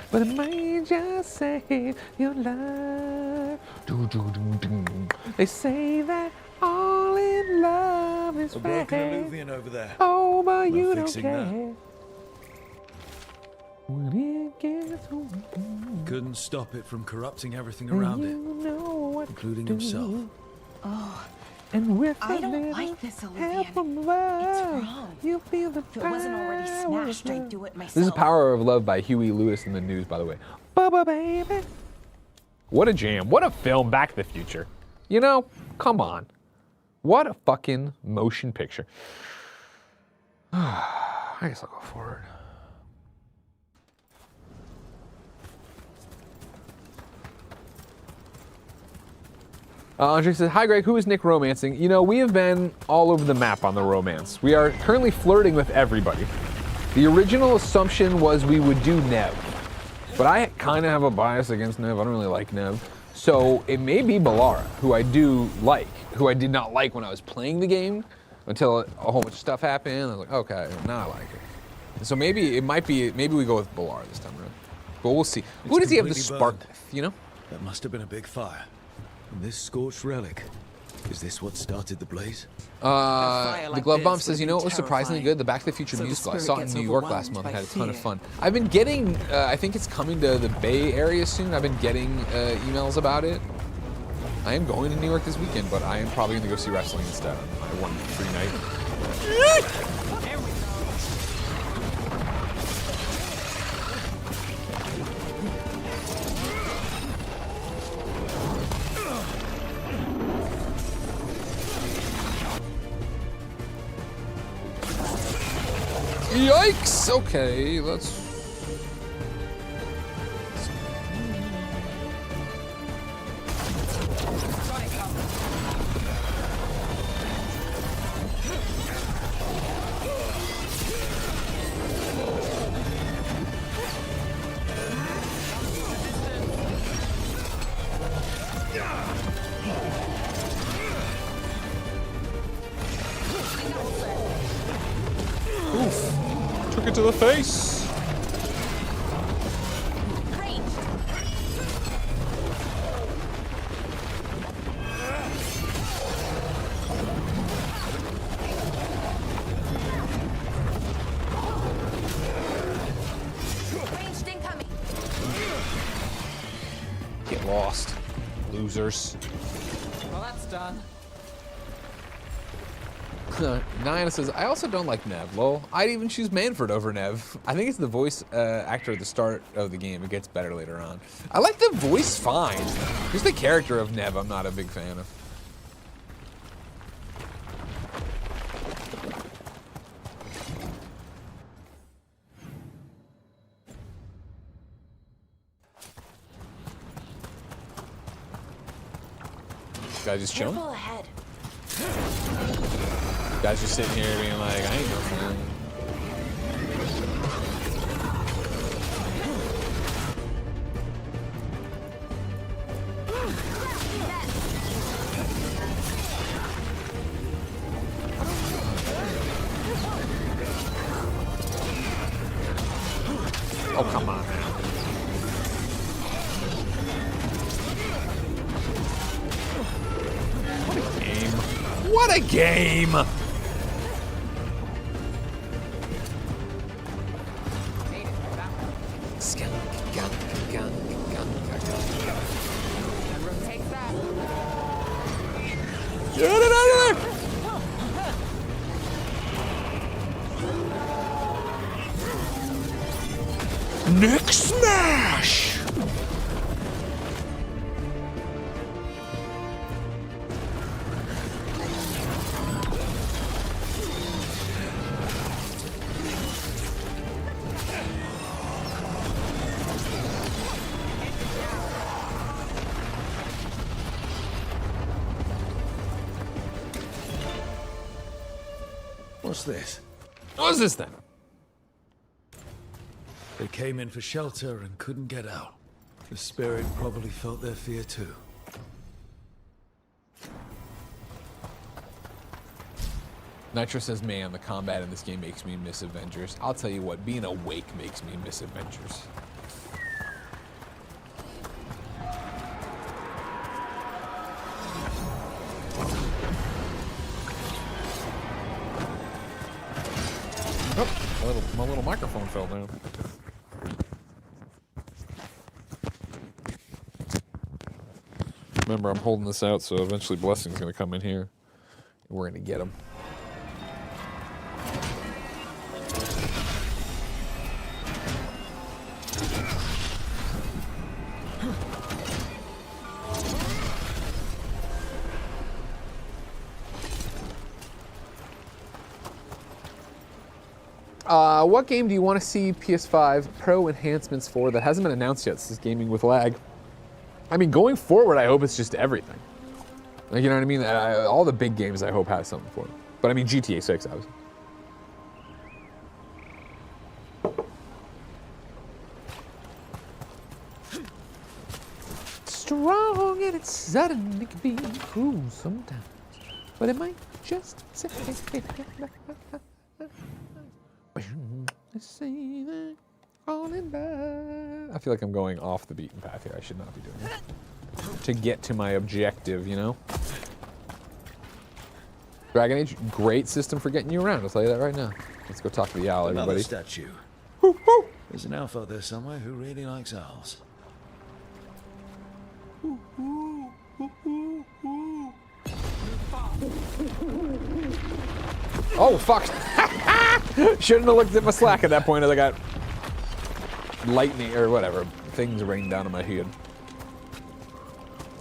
but it may just save your life. They say that all in love is broken fake. Illuvian over there. Oh, but you don't fixing care. that. When it gets home, Couldn't stop it from corrupting everything around it, including himself. Oh, and with I a don't little like this, help Olivia. from It's love, wrong. you feel the If it wasn't already smashed, I'd do it myself. This is Power of Love by Huey Lewis in the News, by the way. Bubba baby. What a jam. What a film, Back to the Future. You know, come on. What a fucking motion picture. I guess I'll go forward. Andre says, hi Greg, who is Nick romancing? You know, we have been all over the map on the romance. We are currently flirting with everybody. The original assumption was we would do Nev, but I kind of have a bias against Nev. I don't really like Nev. So it may be Balara, who I do like, who I did not like when I was playing the game until a whole bunch of stuff happened. I was like, okay, now I like it. And so maybe it might be, maybe we go with Balara this time around. But we'll see. Who does he have the spark with, you know? That must have been a big fire. And this scorched relic, is this what started the blaze? The Glove Bomb says, you know what was surprisingly good? The Back to the Future musical. I saw it in New York last month and had a ton of fun. I've been getting, I think it's coming to the Bay Area soon. I've been getting emails about it. I am going to New York this weekend, but I am probably going to go see wrestling instead on my one free night. Yikes! Okay, let's... Took it to the face. Get lost, losers. Well, that's done. Niana says, I also don't like Nev. Lol, I'd even choose Manfred over Nev. I think it's the voice actor at the start of the game. It gets better later on. I like the voice fine. Just the character of Nev I'm not a big fan of. Guys just chilling? Ahead. Guys just sitting here being like, I ain't no fan. Oh, come on, man. What a game! Get it out of there! Nick Smash! What's this? What's this then? They came in for shelter and couldn't get out. The spirit probably felt their fear too. Nitro says, man, the combat in this game makes me miss Avengers. I'll tell you what, being awake makes me miss Avengers. Oh, my little microphone fell down. Remember, I'm holding this out, so eventually Blessing's gonna come in here, and we're gonna get him. What game do you want to see PS5 Pro enhancements for that hasn't been announced yet? This is gaming with lag. I mean, going forward, I hope it's just everything. Like, you know what I mean? All the big games I hope has something for it. But I mean GTA 6, obviously. Strong and it's sudden, it can be cruel sometimes. But it might just say that all in bad. I feel like I'm going off the beaten path here. I should not be doing that. To get to my objective, you know? Dragon Age, great system for getting you around. I'll tell you that right now. Let's go talk to the owl, Another everybody. statue. There's an elf out there somewhere who really likes owls. Oh, fuck. Shouldn't have looked at my Slack at that point as I got lightning or whatever. Things rained down on my head.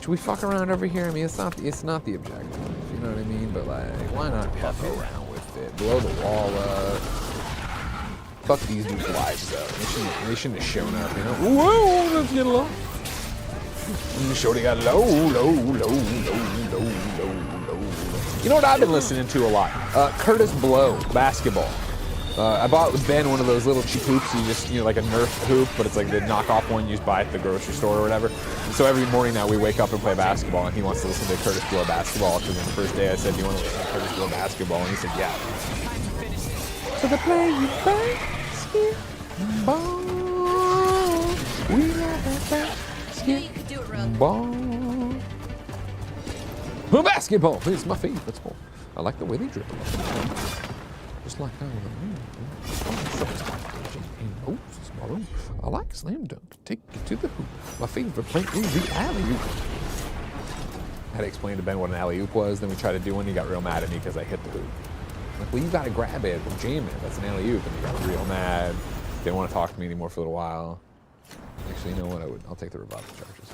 Should we fuck around over here? I mean, it's not the objective, you know what I mean? But like, why not fuck around with it? Blow the wall up. Fuck these dudes' lives up. They shouldn't have shown up, you know? Whoa, let's get low. Shorty got low. You know what I've been listening to a lot? Curtis Blow, basketball. I bought Ben one of those little cheap hoops. You just, like a Nerf hoop, but it's like the knockoff one you just buy at the grocery store or whatever. And so every morning now we wake up and play basketball, and he wants to listen to Curtis Blow basketball. Because on the first day I said, "Do you want to listen to Curtis Blow basketball?" And he said, "Yeah." So they play basketball. We love basketball. Basketball is my favorite sport. I like the way they dribble. Just like that. Oh, small. I like slam dunk. Take it to the hoop. My favorite play is the alley-oop. I had to explain to Ben what an alley-oop was. Then we tried to do one. He got real mad at me because I hit the hoop. Like, well, you got to grab it and jam it. That's an alley-oop. And he got real mad. Didn't want to talk to me anymore for a little while. Actually, you know what? I'll take the revival charges.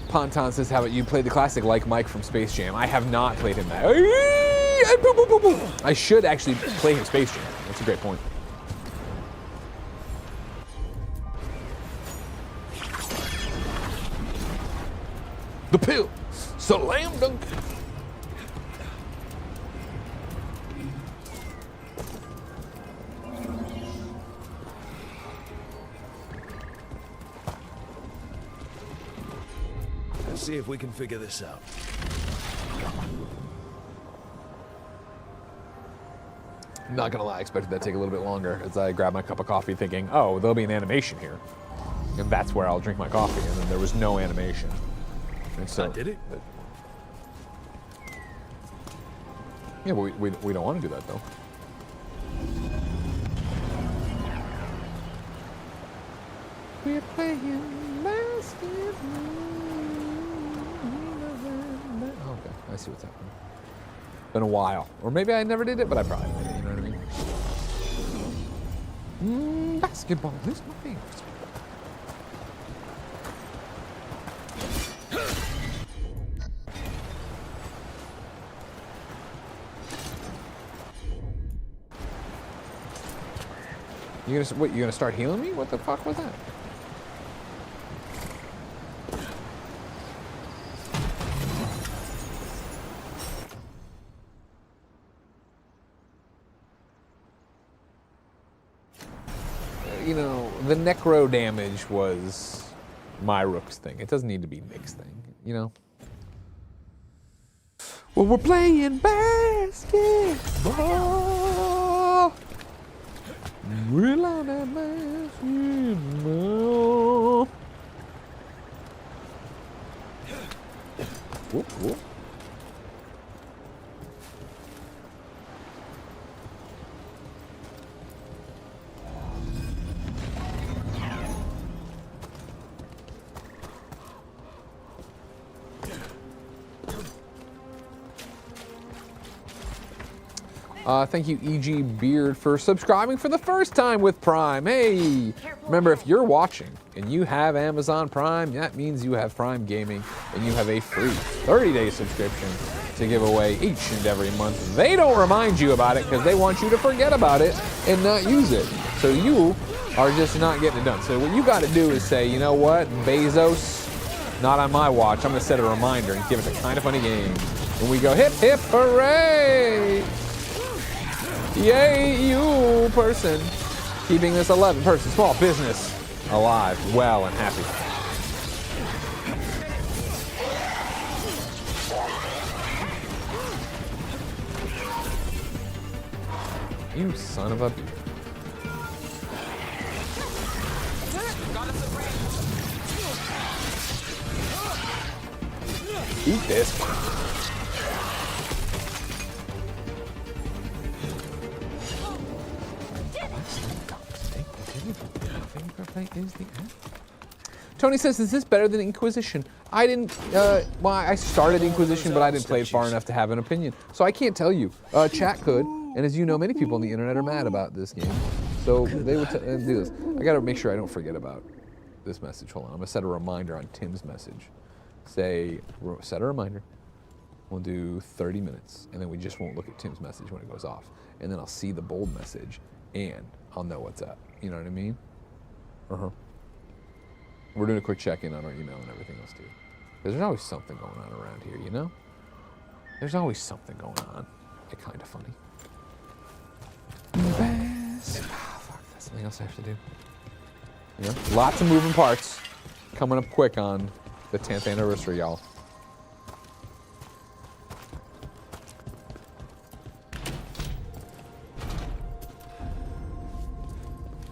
Ponton says, how about you play the classic like Mike from Space Jam? I have not played him that. I should actually play him Space Jam. That's a great point. The pill. Slam dunk. Let's see if we can figure this out. I'm not gonna lie, I expected that to take a little bit longer as I grabbed my cup of coffee thinking, oh, there'll be an animation here. And that's where I'll drink my coffee. And then there was no animation. And so, I did it. Yeah, but we don't want to do that though. We're playing basketball. Okay, I see what's happening. Been a while. Or maybe I never did it, but I probably did it, you know what I mean? Basketball is my favorite sport. You gonna start healing me? What the fuck was that? You know, the necro damage was my Rook's thing. It doesn't need to be Nick's thing, you know? Well, we're playing basketball. We're on that basketball. Whoop, whoop. Thank you, E.G. Beard, for subscribing for the first time with Prime. Hey, remember, if you're watching and you have Amazon Prime, that means you have Prime Gaming and you have a free 30-day subscription to give away each and every month. They don't remind you about it because they want you to forget about it and not use it. So you are just not getting it done. So what you got to do is say, you know what, Bezos, Not on my watch. I'm gonna set a reminder and give us a kind of funny game. When we go hip hip hooray! Yay, you person. Keeping this 11-person small business alive, well, and happy. You son of a... Eat this. Tony says, is this better than Inquisition? I didn't, well, I started Inquisition, but I didn't play it far enough to have an opinion. So I can't tell you. Chat could, and as you know, many people on the internet are mad about this game. So they would do this. I gotta make sure I don't forget about this message. Hold on, I'm gonna set a reminder on Tim's message. Say, set a reminder. We'll do 30 minutes, and then we just won't look at Tim's message when it goes off. And then I'll see the bold message, and I'll know what's up. You know what I mean? Uh-huh. We're doing a quick check-in on our email and everything else, too. Because there's always something going on around here, you know? There's always something going on. It's kind of funny. Fuck, that's something else I have to do. You know? Lots of moving parts coming up quick on the 10th anniversary, y'all.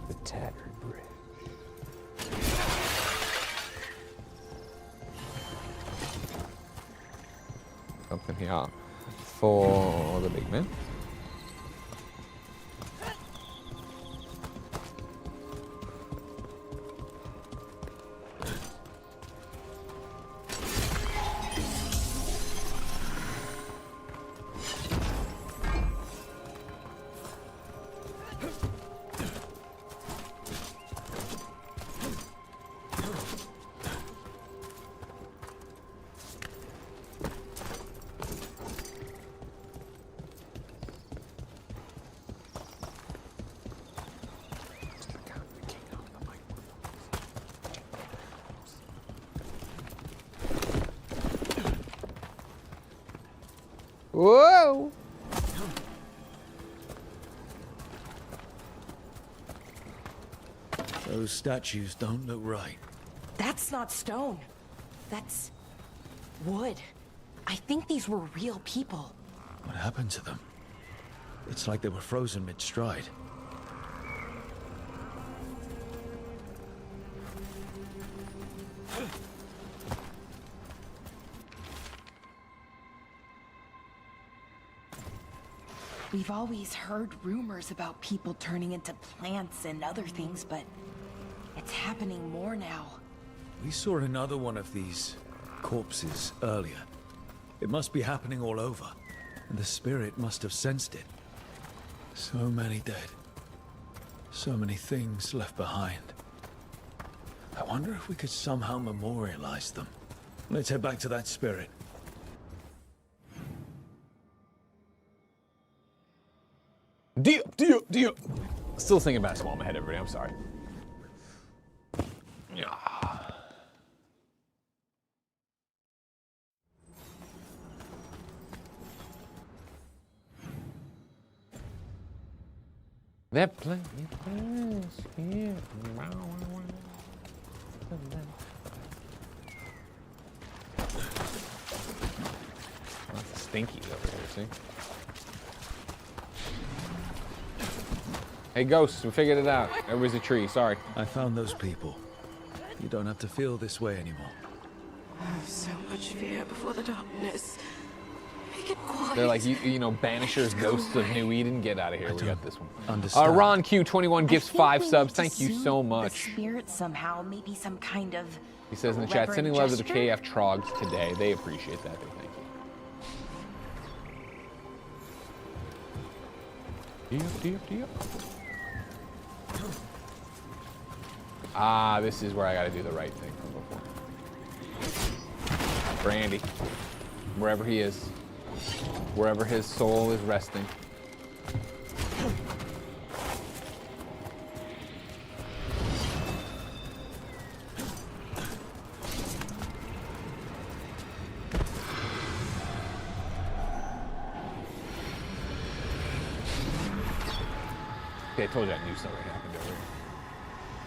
The tattered bridge. Something here for the big man. Whoa! Those statues don't look right. That's not stone. That's wood. I think these were real people. What happened to them? It's like they were frozen mid-stride. We've always heard rumors about people turning into plants and other things, but it's happening more now. We saw another one of these corpses earlier. It must be happening all over, and the spirit must have sensed it. So many dead. So many things left behind. I wonder if we could somehow memorialize them. Let's head back to that spirit. Deal. Still thinking basketball in my head, everybody. I'm sorry. Yeah. They're playing here. Lots of stinkies over here, see? Hey, Ghost, we figured it out. There was a tree, sorry. I found those people. You don't have to feel this way anymore. So much fear before the darkness. Make it quiet. They're like, you know, banishers, ghosts of New Eden. Get out of here. We got this one. Understand. Ron Q21 gifts 5 subs. Thank you so much. The spirit somehow, maybe some kind of. He says in the chat, sending love to the KF Trogs today. They appreciate that. They thank you. Ah, this is where I gotta do the right thing from before. Brandy. Wherever he is. Wherever his soul is resting. Okay, I told you I knew something happened over here.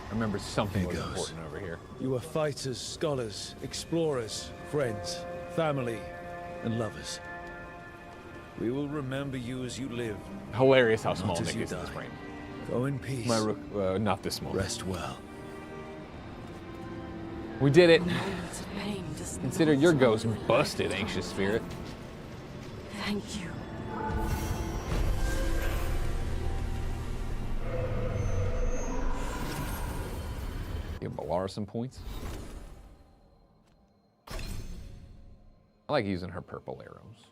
I remember something was important over here. You were fighters, scholars, explorers, friends, family, and lovers. We will remember you as you lived. Hilarious how small not as Nick you is in this died. frame. Go in peace. Not this small. Rest well. We did it. Moments of pain does Consider not your ghost solve. busted, anxious spirit. Thank you. Give Balara some points. I like using her purple arrows.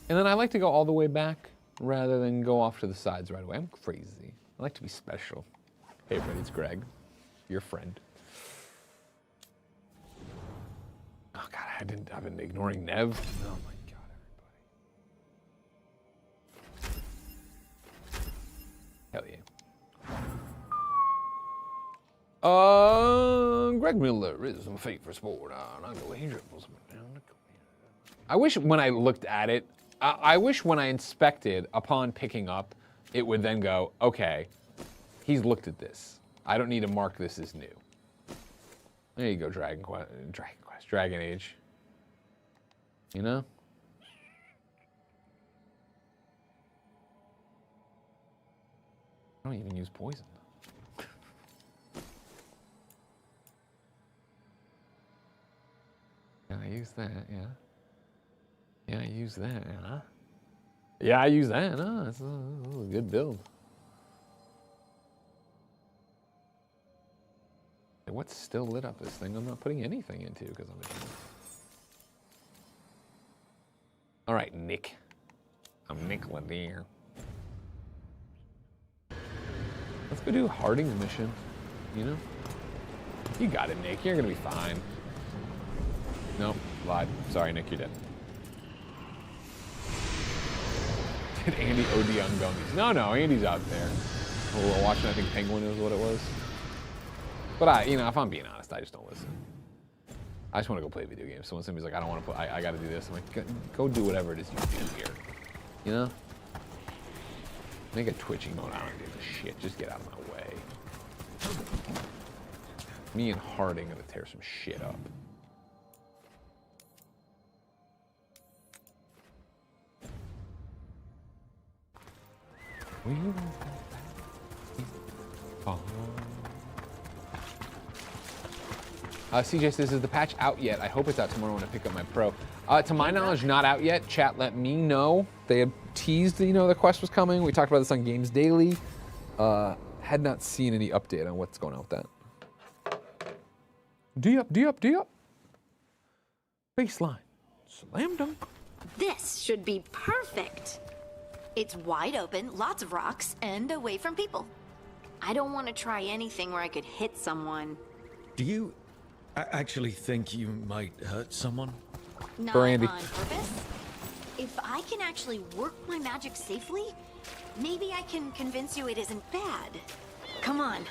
And then I like to go all the way back rather than go off to the sides right away. I'm crazy. I like to be special. Hey everybody, it's Greg, your friend. Oh God, I've been ignoring Nev. Oh my God, everybody. Hell yeah. Greg Miller is my favorite sport. I wish when I looked at it, I wish when I inspected upon picking up, it would then go, okay, he's looked at this. I don't need to mark this as new. There you go, Dragon Age. You know? I don't even use poison. Yeah, I use that, yeah. Yeah, I use that, huh? Yeah, I use that, huh? That's a good build. Hey, what's still lit up this thing? I'm not putting anything into because I'm a... All right, Nick. I'm Nick Lanier. Let's go do Harding's mission, you know? You got it, Nick. You're gonna be fine. Nope, lied. Sorry, Nick, you're dead. Did Andy OD on gummies? No, Andy's out there. We're watching, I think Penguin is what it was. But if I'm being honest, I just don't listen. I just want to go play video games. So when somebody's like, I don't want to play, I got to do this. I'm like, go do whatever it is you do here. You know? Make a twitching mode. I don't give a shit. Just get out of my way. Me and Harding are gonna tear some shit up. CJ says, is the patch out yet? I hope it's out tomorrow when I pick up my Pro. To my knowledge, not out yet. Chat, let me know. They had teased, the quest was coming. We talked about this on Games Daily. Had not seen any update on what's going on with that. D up. Baseline. Slam dunk. This should be perfect. It's wide open, lots of rocks, and away from people. I don't want to try anything where I could hit someone. Do you actually think you might hurt someone? Not Brandy. on purpose. If I can actually work my magic safely, maybe I can convince you it isn't bad. Come on.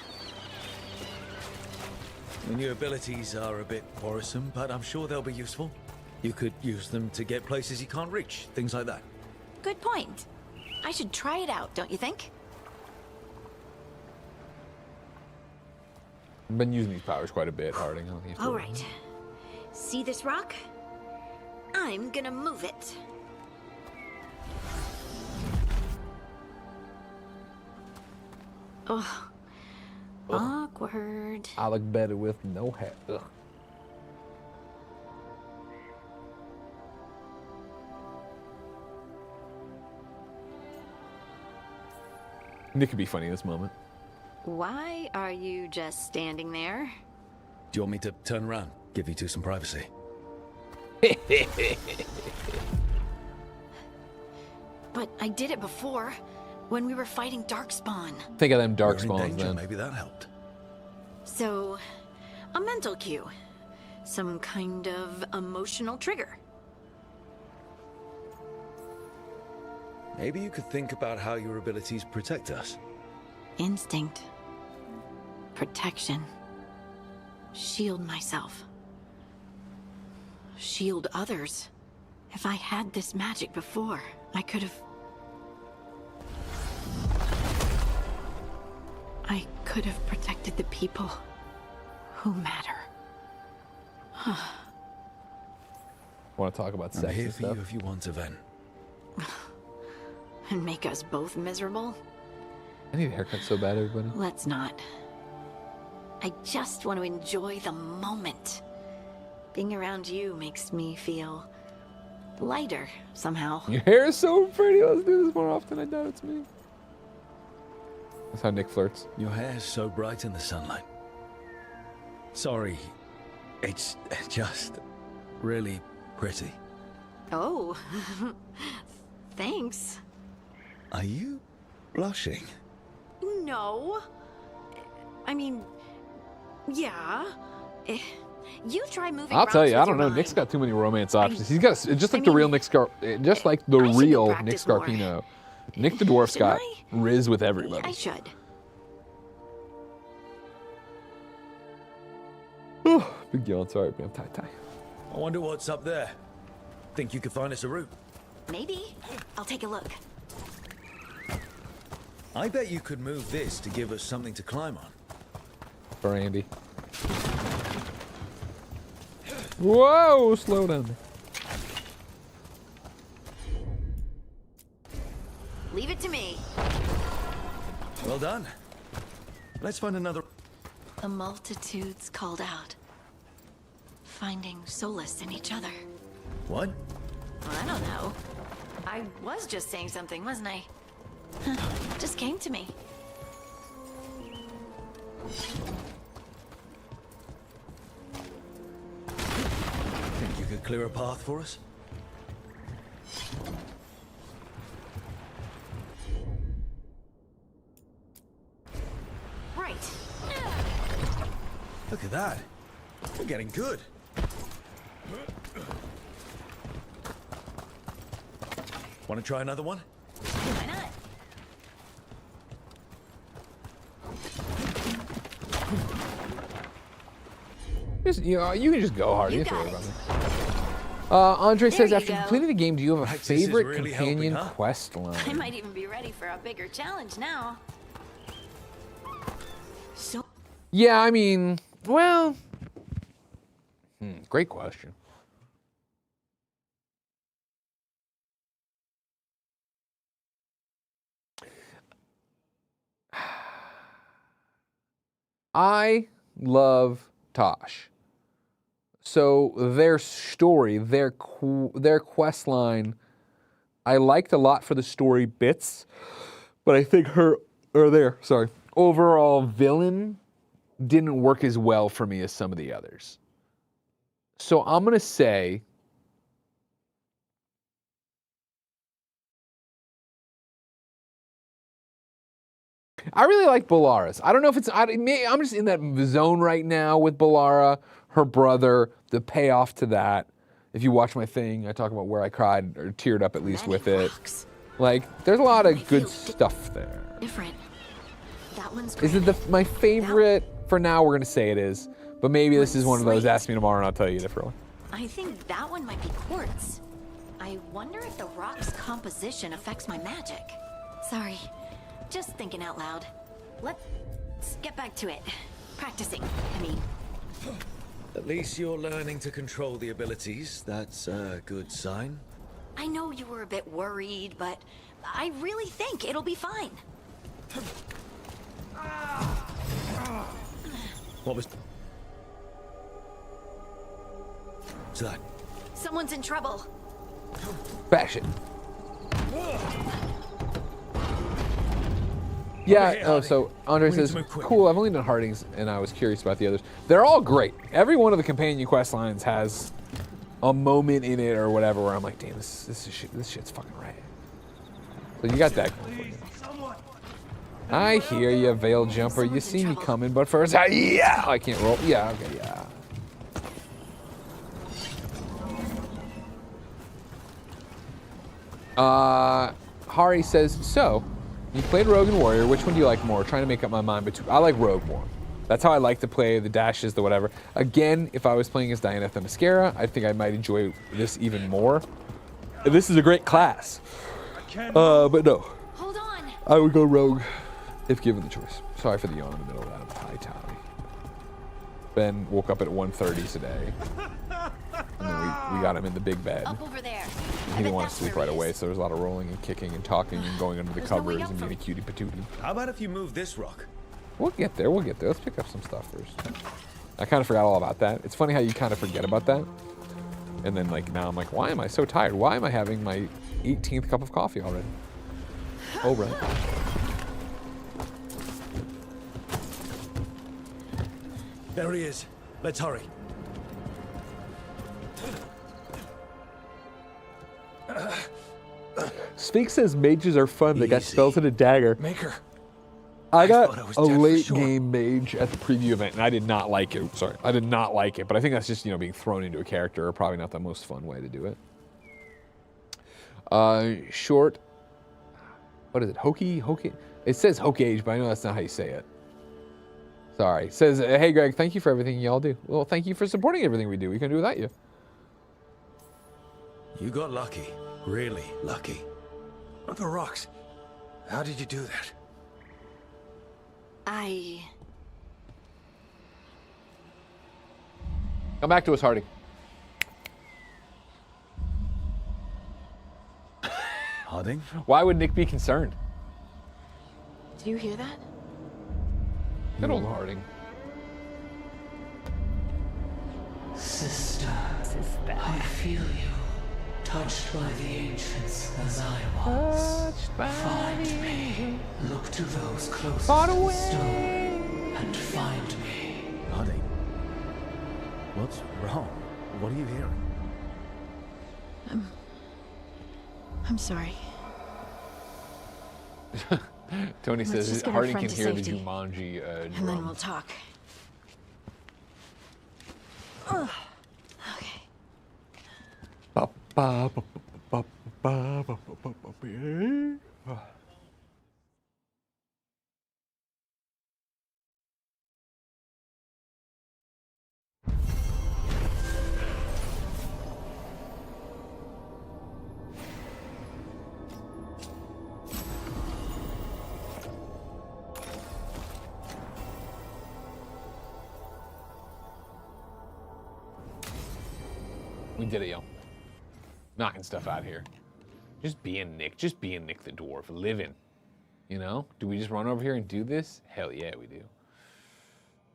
And your abilities are a bit worrisome, but I'm sure they'll be useful. You could use them to get places you can't reach, things like that. Good point. I should try it out, don't you think? I've been using these powers quite a bit, Harding. All right. See this rock? I'm gonna move it. Ugh. Awkward. I look better with no hat. Ugh. Nick could be funny in this moment. Why are you just standing there? Do you want me to turn around, give you two some privacy? But I did it before, when we were fighting Darkspawn. Think of them dark You're in spawns danger, then. maybe that helped. So, a mental cue. Some kind of emotional trigger. Maybe you could think about how your abilities protect us. Instinct. Protection. Shield myself. Shield others. If I had this magic before, I could have... I could have protected the people who matter. Want to talk about I'm sex here and for stuff? you if you want to, Ven. And make us both miserable? I need a haircut so bad, everybody. Let's not. I just want to enjoy the moment. Being around you makes me feel lighter somehow. Your hair is so pretty. Let's do this more often. I doubt it's me. That's how Nick flirts. Your hair's so bright in the sunlight. Sorry, it's just really pretty. Oh, thanks. Are you blushing? No. I mean, yeah. You try moving I'll tell rocks you, I with don't know. your Nick's mind. got too many romance options. He's got just like the real Nick just like the I should real Nick practice more. Scarpino. Nick the Dwarf's got Shouldn't riz with I everybody. should. Big deal. It's alright, man. Tie. I wonder what's up there. Think you could find us a route? Maybe. I'll take a look. I bet you could move this to give us something to climb on. For Andy. Whoa! Slow down. Leave it to me. Well done. Let's find another... The multitudes called out, finding solace in each other. What? I don't know. I was just saying something, wasn't I? Just came to me. Think you could clear a path for us? Right. Look at that. We're getting good. Want to try another one? Why not? Just, you can just go hard. You You don't got have to worry about me. Andre says, you after go. completing the game, do you have a Practice is favorite really companion helping, huh? quest line? I might even be ready for a bigger challenge now. So Yeah, I mean, well, great question. I love Tosh. So their story, their quest line, I liked a lot for the story bits, but I think their overall villain didn't work as well for me as some of the others. So I'm gonna say I really like Ballara's. I don't know if it's I'm just in that zone right now with Ballara, her brother, the payoff to that. If you watch my thing, I talk about where I cried or teared up at least with it. Like, there's a lot of good stuff there. different. That one's Is it my favorite? For now, we're gonna say it is, but maybe this is one of those. Ask me tomorrow, and I'll tell you differently. I think that one might be quartz. I wonder if the rock's composition affects my magic. Sorry, just thinking out loud. Let's get back to it. Practicing, I mean. At least you're learning to control the abilities. That's a good sign. I know you were a bit worried, but I really think it'll be fine. What was that? Someone's in trouble. Bash it. Yeah, oh, so Andre says, cool, I've only done Hardings, and I was curious about the others. They're all great. Every one of the companion quest lines has a moment in it or whatever where I'm like, damn, this shit's fucking right. So you got that going for you. I hear you, Veil Jumper. You see me coming, but first, yeah, I can't roll. Yeah, okay, yeah. Hari says, so, you played Rogue and Warrior. Which one do you like more? Trying to make up my mind between. I like Rogue more. That's how I like to play the dashes, the whatever. Again, if I was playing as Diana Themyscira, I think I might enjoy this even more. This is a great class. But no. Hold on. I would go rogue if given the choice. Sorry for the yawn in the middle of that. Hi, Tommy. Ben woke up at 1:30 today. And then we got him in the big bed. Up over there. He didn't want to sleep right away, so there was a lot of rolling and kicking and talking and going under the covers and being a cutie patootie. How about if you move this rock? We'll get there. We'll get there. Let's pick up some stuff first. I kind of forgot all about that. It's funny how you kind of forget about that. And then, like, now I'm like, why am I so tired? Why am I having my 18th cup of coffee already? Oh, right. There he is. Let's hurry. Sphinx says mages are fun. They got spells and a dagger. Maker. I got a late game mage at the preview event, and I did not like it. Sorry, I did not like it, but I think that's just, you know, being thrown into a character, probably not the most fun way to do it. Short. What is it? Hokey? It says Hokage, but I know that's not how you say it. Sorry. It says, hey, Greg, thank you for everything y'all do. Well, thank you for supporting everything we do. We couldn't do without you. You got lucky. Really lucky. The rocks. How did you do that? Come back to us, Hardy. Harding? Why would Nick be concerned? Do you hear that? Good old Harding. Sister, I feel you, touched by the ancients as I was. Find me. Look to those closest to the stone and find me. Harding. What's wrong? What are you hearing? I'm sorry. Tony Let's says just get our Harding friend can to hear the safety. Jumanji And then drum. we'll talk. Okay. We did it, yo. Knocking stuff out here. Just being Nick. Just being Nick the Dwarf. Living. You know? Do we just run over here and do this? Hell yeah, we do.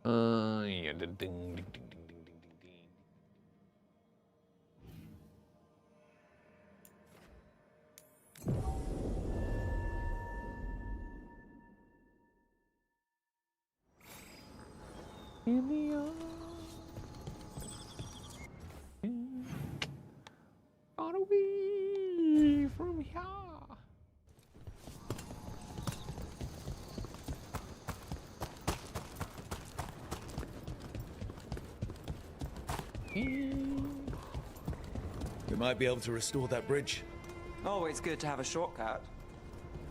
Yeah. Ding, ding, ding, ding, ding, ding, ding, ding. In the arms. Far away from here. We might be able to restore that bridge. Always good to have a shortcut.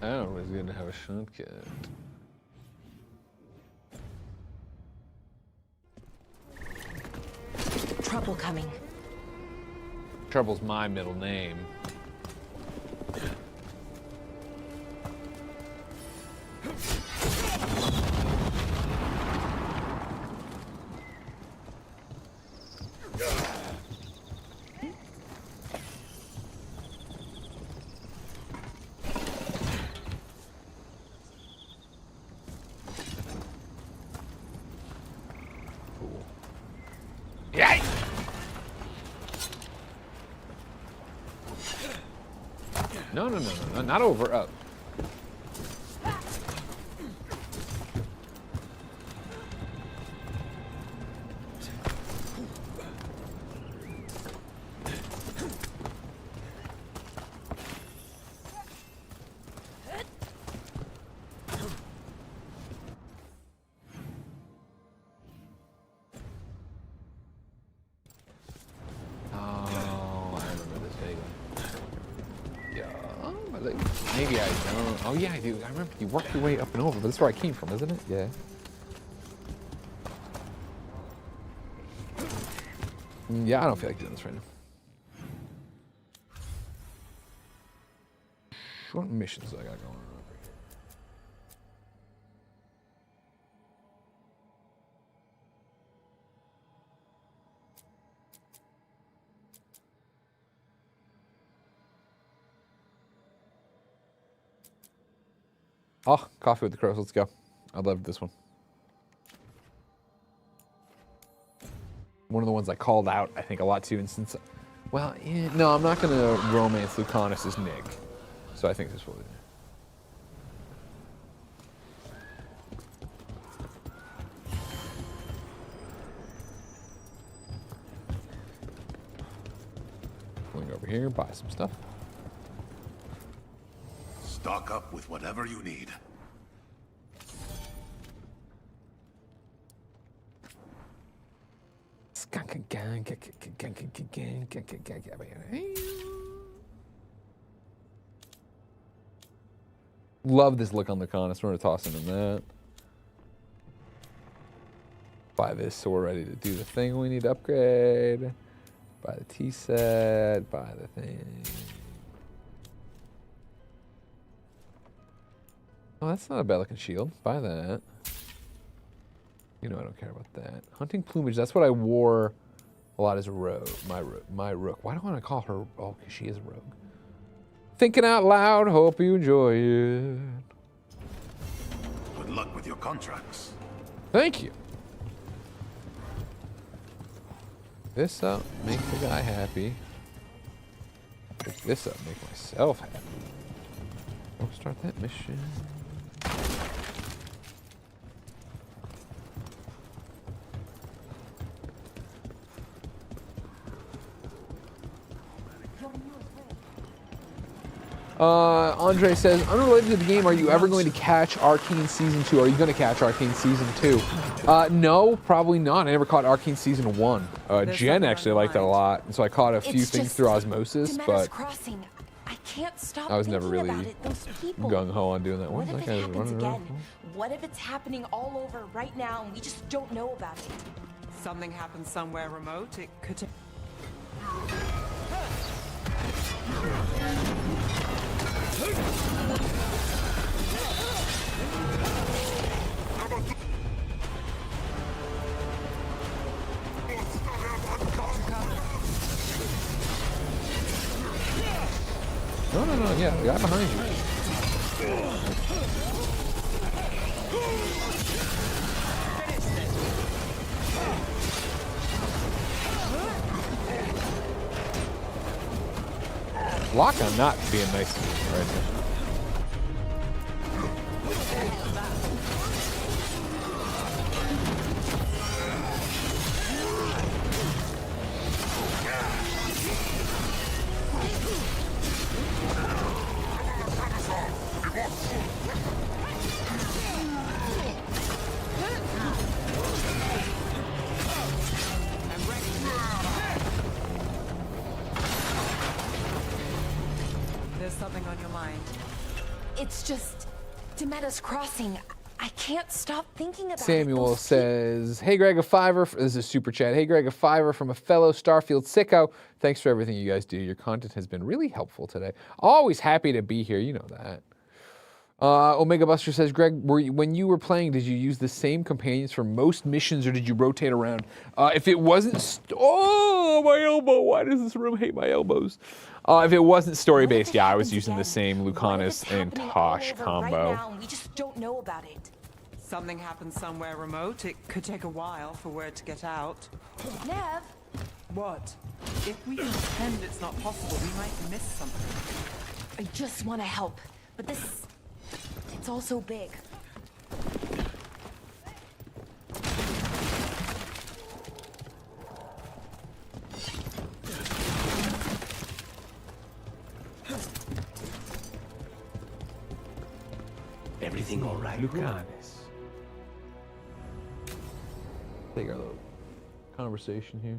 Always good to have a shortcut. Trouble coming. Trouble's my middle name. Cool. Yay! No, not over, up. Maybe I don't. Oh yeah, I do. I remember you worked your way up and over, but that's where I came from, isn't it? Yeah. Yeah, I don't feel like doing this right now. What missions do I got going on over here? Oh, Coffee with the Crows. Let's go. I love this one. One of the ones I called out, I think, a lot too. And since, well, yeah, no, I'm not going to romance Lucanus' Nick. So I think this will do. Going over here, buy some stuff. Stock up with whatever you need. Love this look on the Lucanus. We're going to toss him in that. Buy this so we're ready to do the thing we need to upgrade. Buy the T set. Buy the thing. Oh, that's not a bad looking shield. Buy that. You know I don't care about that. Hunting plumage. That's what I wore a lot as a rogue. My rook. Why do I want to call her? Oh, because she is a rogue. Thinking out loud. Hope you enjoy it. Good luck with your contracts. Thank you. This up, make the guy happy. Pick this up, make myself happy. We'll start that mission. Andre says, unrelated to the game, are you ever going to catch Arcane Season 2? Are you going to catch Arcane Season 2? No, probably not. I never caught Arcane Season 1. Jen actually liked it a lot, and so I caught a few things through osmosis, but I can't stop I was never really gung-ho on doing that. What if it happens again? What if it's happening all over right now and we just don't know about it? Something happens somewhere remote. It could. No, yeah, the guy behind you. Lock on not being nice to me right now. Something on your mind? It's just Demetta's Crossing. I can't stop thinking about Samuel says, hey Greg, a $5. This is a super chat. Hey Greg, a $5 from a fellow Starfield sicko. Thanks for everything you guys do. Your content has been really helpful today. Always happy to be here. You know that. Omega Buster says, Greg, when you were playing, did you use the same companions for most missions or did you rotate around? If it wasn't... oh, my elbow. Why does this room hate my elbows? If it wasn't story-based, yeah, I was using the same Lucanus and Tosh combo. Right now, and we just don't know about it. Something happens somewhere remote. It could take a while for word to get out. Nev? What? If we pretend it's not possible, we might miss something. I just want to help, but this... it's all so big. Everything all right? Lucanus. Take our little conversation here.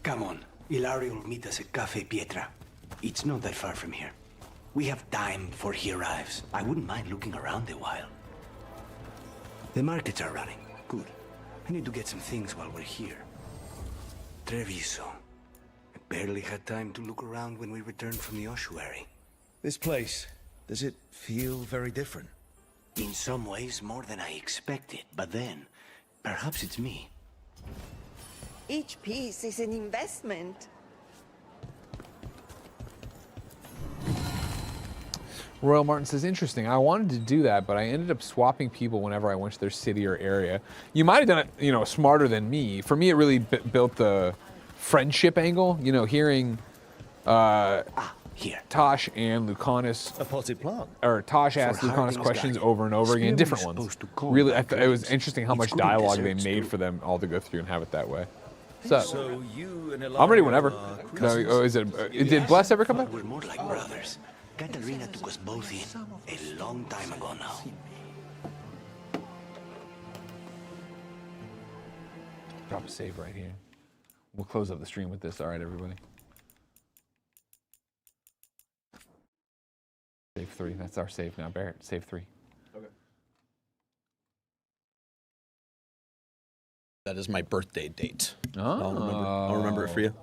Come on. Ilario will meet us at Cafe Pietra. It's not that far from here. We have time before he arrives. I wouldn't mind looking around a while. The markets are running. Good. I need to get some things while we're here. Treviso. I barely had time to look around when we returned from the ossuary. This place, does it feel very different? In some ways, more than I expected. But then, perhaps it's me. Each piece is an investment. Royal Martin says, interesting. I wanted to do that, but I ended up swapping people whenever I went to their city or area. You might have done it, smarter than me. For me, it really built the friendship angle. Hearing here. Tosh and Lucanus. A potted plant. Or Tosh asked Lucanus questions over and over again, different ones. Really, it was interesting how much dialogue they made for them all to go through and have it that way. So you and I'm ready whenever. No, did Bless ever come back? We're more like brothers. Katarina took us both in a long time ago now. Drop a save right here. We'll close up the stream with this. All right, everybody. Save 3. That's our save now, Barrett. Save 3. Okay. That is my birthday date. Oh. I'll remember it for you.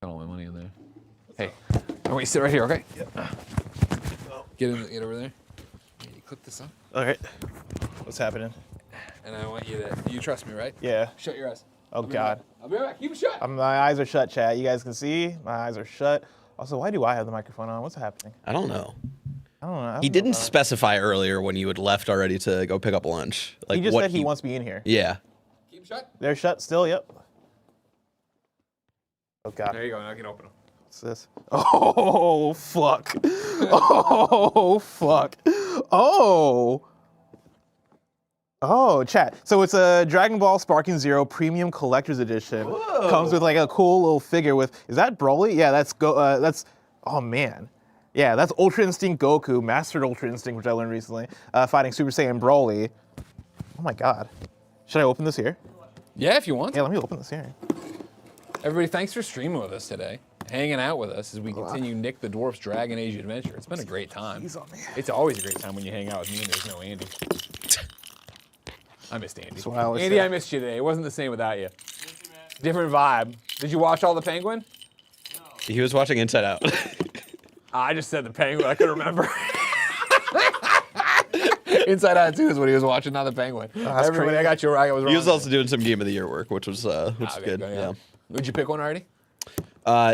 Got all my money in there. Hey, I want you to sit right here, okay? Yep. Get over there. You clip this up. All right. What's happening? And I want you to, you trust me, right? Yeah. Shut your eyes. Oh, God. I'll be right back. Keep it shut. My eyes are shut, chat. You guys can see. My eyes are shut. Also, why do I have the microphone on? What's happening? I don't know. I don't know. He didn't specify earlier when you had left already to go pick up lunch. He just said he wants me in here. Yeah. Keep shut. They're shut still, yep. Oh, God. There you go. Now I can open them. What's this? Oh, fuck. Oh, fuck. Oh, chat. So it's a Dragon Ball Sparking Zero Premium Collector's Edition. Whoa. Comes with like a cool little figure with, is that Broly? Yeah, that's, oh man. Yeah, that's Ultra Instinct Goku, Mastered Ultra Instinct, which I learned recently, fighting Super Saiyan Broly. Oh my God. Should I open this here? Yeah, if you want. Yeah, let me open this here. Everybody, thanks for streaming with us today. Hanging out with us as we continue Nick the Dwarf's Dragon Age adventure. It's been a great time. It's always a great time when you hang out with me and there's no Andy. I missed Andy. Andy, I missed you today. It wasn't the same without you. Different vibe. Did you watch all the Penguin? No. He was watching Inside Out. I just said the Penguin. I couldn't remember. Inside Out 2 is what he was watching, not the Penguin. Everybody, I got you right. I was wrong. He was also doing some Game of the Year work, which was good. Yeah. Would you pick one already?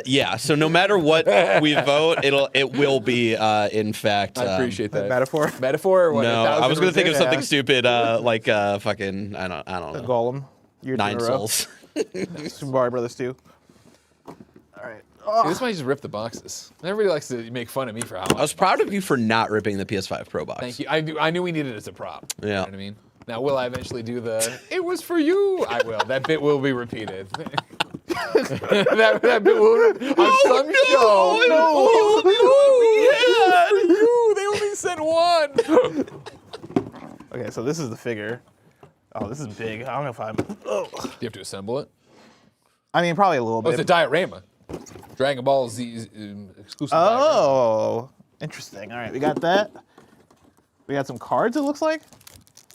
Yeah. So no matter what we vote, it will be in fact. I appreciate that. Metaphor. Metaphor or what? No, I was gonna think of something stupid like fucking I don't know. Golem. 9 souls. Super Mario Brothers 2. All right. See, this might just rip the boxes. Everybody likes to make fun of me for how much. I was proud of you for not ripping the PS5 Pro box. Thank you. I knew we needed it as a prop. Yeah. You know what I mean? Now, will I eventually do the, it was for you? I will. That bit will be repeated. that bit will on some show. No, they only sent one. Okay, so this is the figure. Oh, this is big. I don't know if I'm. Oh. Do you have to assemble it? I mean, probably a little bit. Oh, it's a diorama. Dragon Ball Z exclusive. Oh, interesting. All right, we got that. We got some cards, it looks like.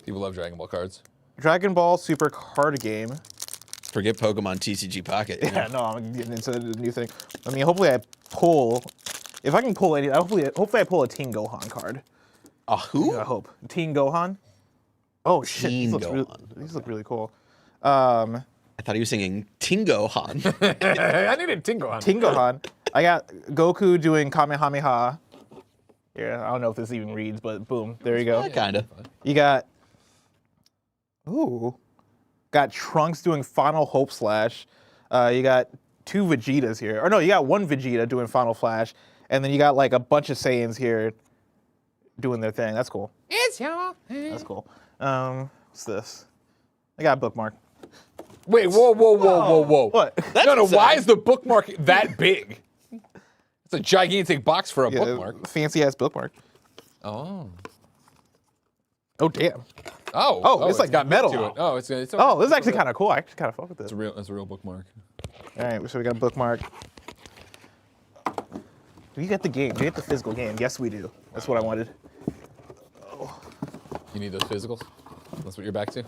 People love Dragon Ball cards. Dragon Ball Super card game. Forget Pokemon TCG Pocket. Yeah, no, I'm getting into a new thing. I mean, hopefully I pull. If I can pull any, hopefully I pull a Teen Gohan card. Who? Yeah, I hope. Teen Gohan. Oh shit, these look really cool. I thought he was singing Tingohan. I needed Tingohan. Tingohan. I got Goku doing Kamehameha. Yeah, I don't know if this even reads, but boom, there you go. Yeah, kinda. You got, got Trunks doing Final Hope Slash. You got 2 Vegetas here. Or no, you got 1 Vegeta doing Final Flash, and then you got like a bunch of Saiyans here doing their thing. That's cool. It's your thing. That's cool. What's this? I got a bookmark. Wait, whoa. What? No, why is the bookmark that big? It's a gigantic box for a bookmark. Fancy ass bookmark. Oh. Oh damn. Oh, it's like got metal to it. Oh, it's this is actually kind of cool. I actually kind of fuck with this. It's a real bookmark. All right, so we got a bookmark. Do you get the game? Do you get the physical game? Yes, we do. That's what I wanted. You need those physicals? That's what you're back to?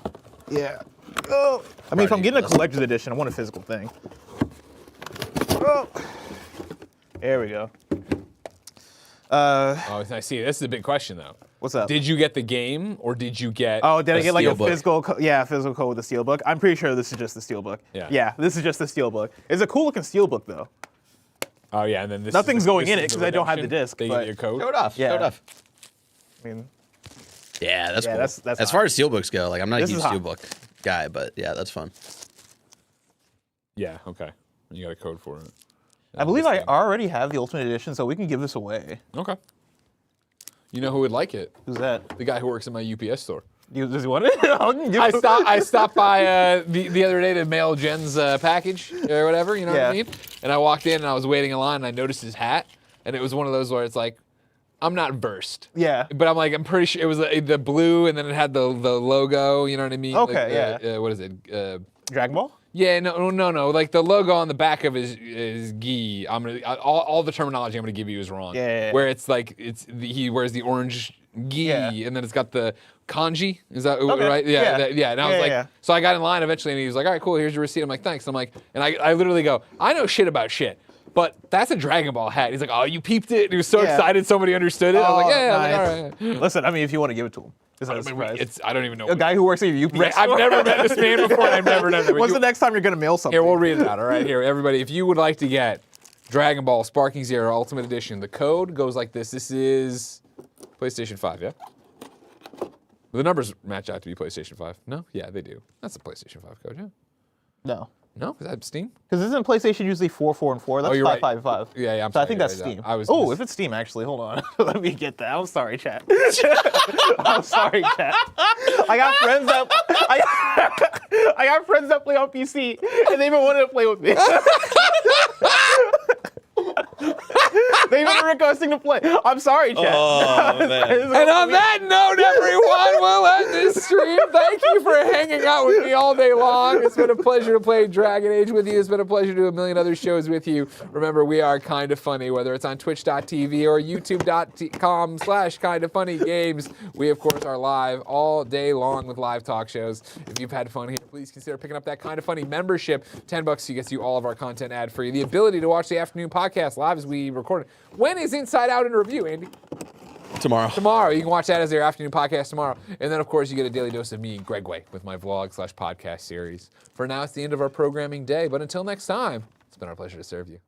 Yeah. Oh. I mean, if I'm getting a collector's edition, I want a physical thing. Oh. There we go. Oh, I see. This is a big question, though. What's up? Did you get the game, or did you get? Oh, did I get like a steelbook? physical? Physical code with the steelbook. I'm pretty sure this is just the steelbook. Yeah. Yeah, this is just the steelbook. It's a cool looking steelbook though. Oh yeah, and then this. Nothing's going in it because because I don't have the disc. They but, get your code. Show it off. Yeah. Show it off. I mean, Yeah, that's Yeah, cool. that's as hot. far as steelbooks go, like I'm not a This huge is hot. steelbook guy, but yeah, that's fun. Yeah. Okay. You got a code for it. I believe I already have the Ultimate Edition, so we can give this away. Okay. You know who would like it? Who's that? The guy who works in my UPS store. Does he want it? I stopped by the other day to mail Jen's package or whatever, you know what I mean? And I walked in and I was waiting in line and I noticed his hat, and it was one of those where it's like, I'm not versed. Yeah. But I'm like, I'm pretty sure it was the blue and then it had the logo, you know what I mean? Okay, like, what is it? Dragon Ball? Yeah, no. Like the logo on the back of his gi. All the terminology I'm gonna give you is wrong. Yeah. Where it's like he wears the orange gi, and then it's got the kanji. Is that right? Yeah. And I was like, so I got in line eventually, and he was like, all right, cool. Here's your receipt. I'm like, thanks. I'm like, and I literally go, I know shit about shit, but that's a Dragon Ball hat. He's like, oh, you peeped it. And he was so excited somebody understood it. I was like, yeah. Nice. I'm like, all right. Listen, I mean, if you want to give it to him. It's not a surprise. I don't even know. A guy who works at your UPS I've never met this man before, and I've never done it. When's the next time you're going to mail something? Here, we'll read it out. All right, here, everybody. If you would like to get Dragon Ball Sparking Zero Ultimate Edition, the code goes like this. This is PlayStation 5, yeah? The numbers match out to be PlayStation 5. No? Yeah, they do. That's the PlayStation 5 code, yeah? No. No? Is that Steam? Because isn't PlayStation usually 4, 4, and 4? That's you're 5, right. 5, 5. Yeah, I'm so sorry, I think you're that's right. Steam. I was If it's Steam, actually, hold on. Let me get that. I'm sorry, chat. I'm sorry, chat. I got friends that I got friends that play on PC, and they've been wanting to play with me. They've been requesting to play. I'm sorry, chat. Oh, man. And on that note, everyone, we'll end this stream. Thank you for hanging out with me all day long. It's been a pleasure to play Dragon Age with you. It's been a pleasure to do a million other shows with you. Remember, we are Kinda Funny, whether it's on twitch.tv or youtube.com/kindafunnygames. We, of course, are live all day long with live talk shows. If you've had fun here, please consider picking up that Kinda Funny membership. $10 gets you all of our content ad-free. The ability to watch the afternoon podcast live as we record it. When is Inside Out in review, Andy? Tomorrow. You can watch that as your afternoon podcast tomorrow. And then, of course, you get a daily dose of me, Greg Way, with my vlog/podcast series. For now, it's the end of our programming day. But until next time, it's been our pleasure to serve you.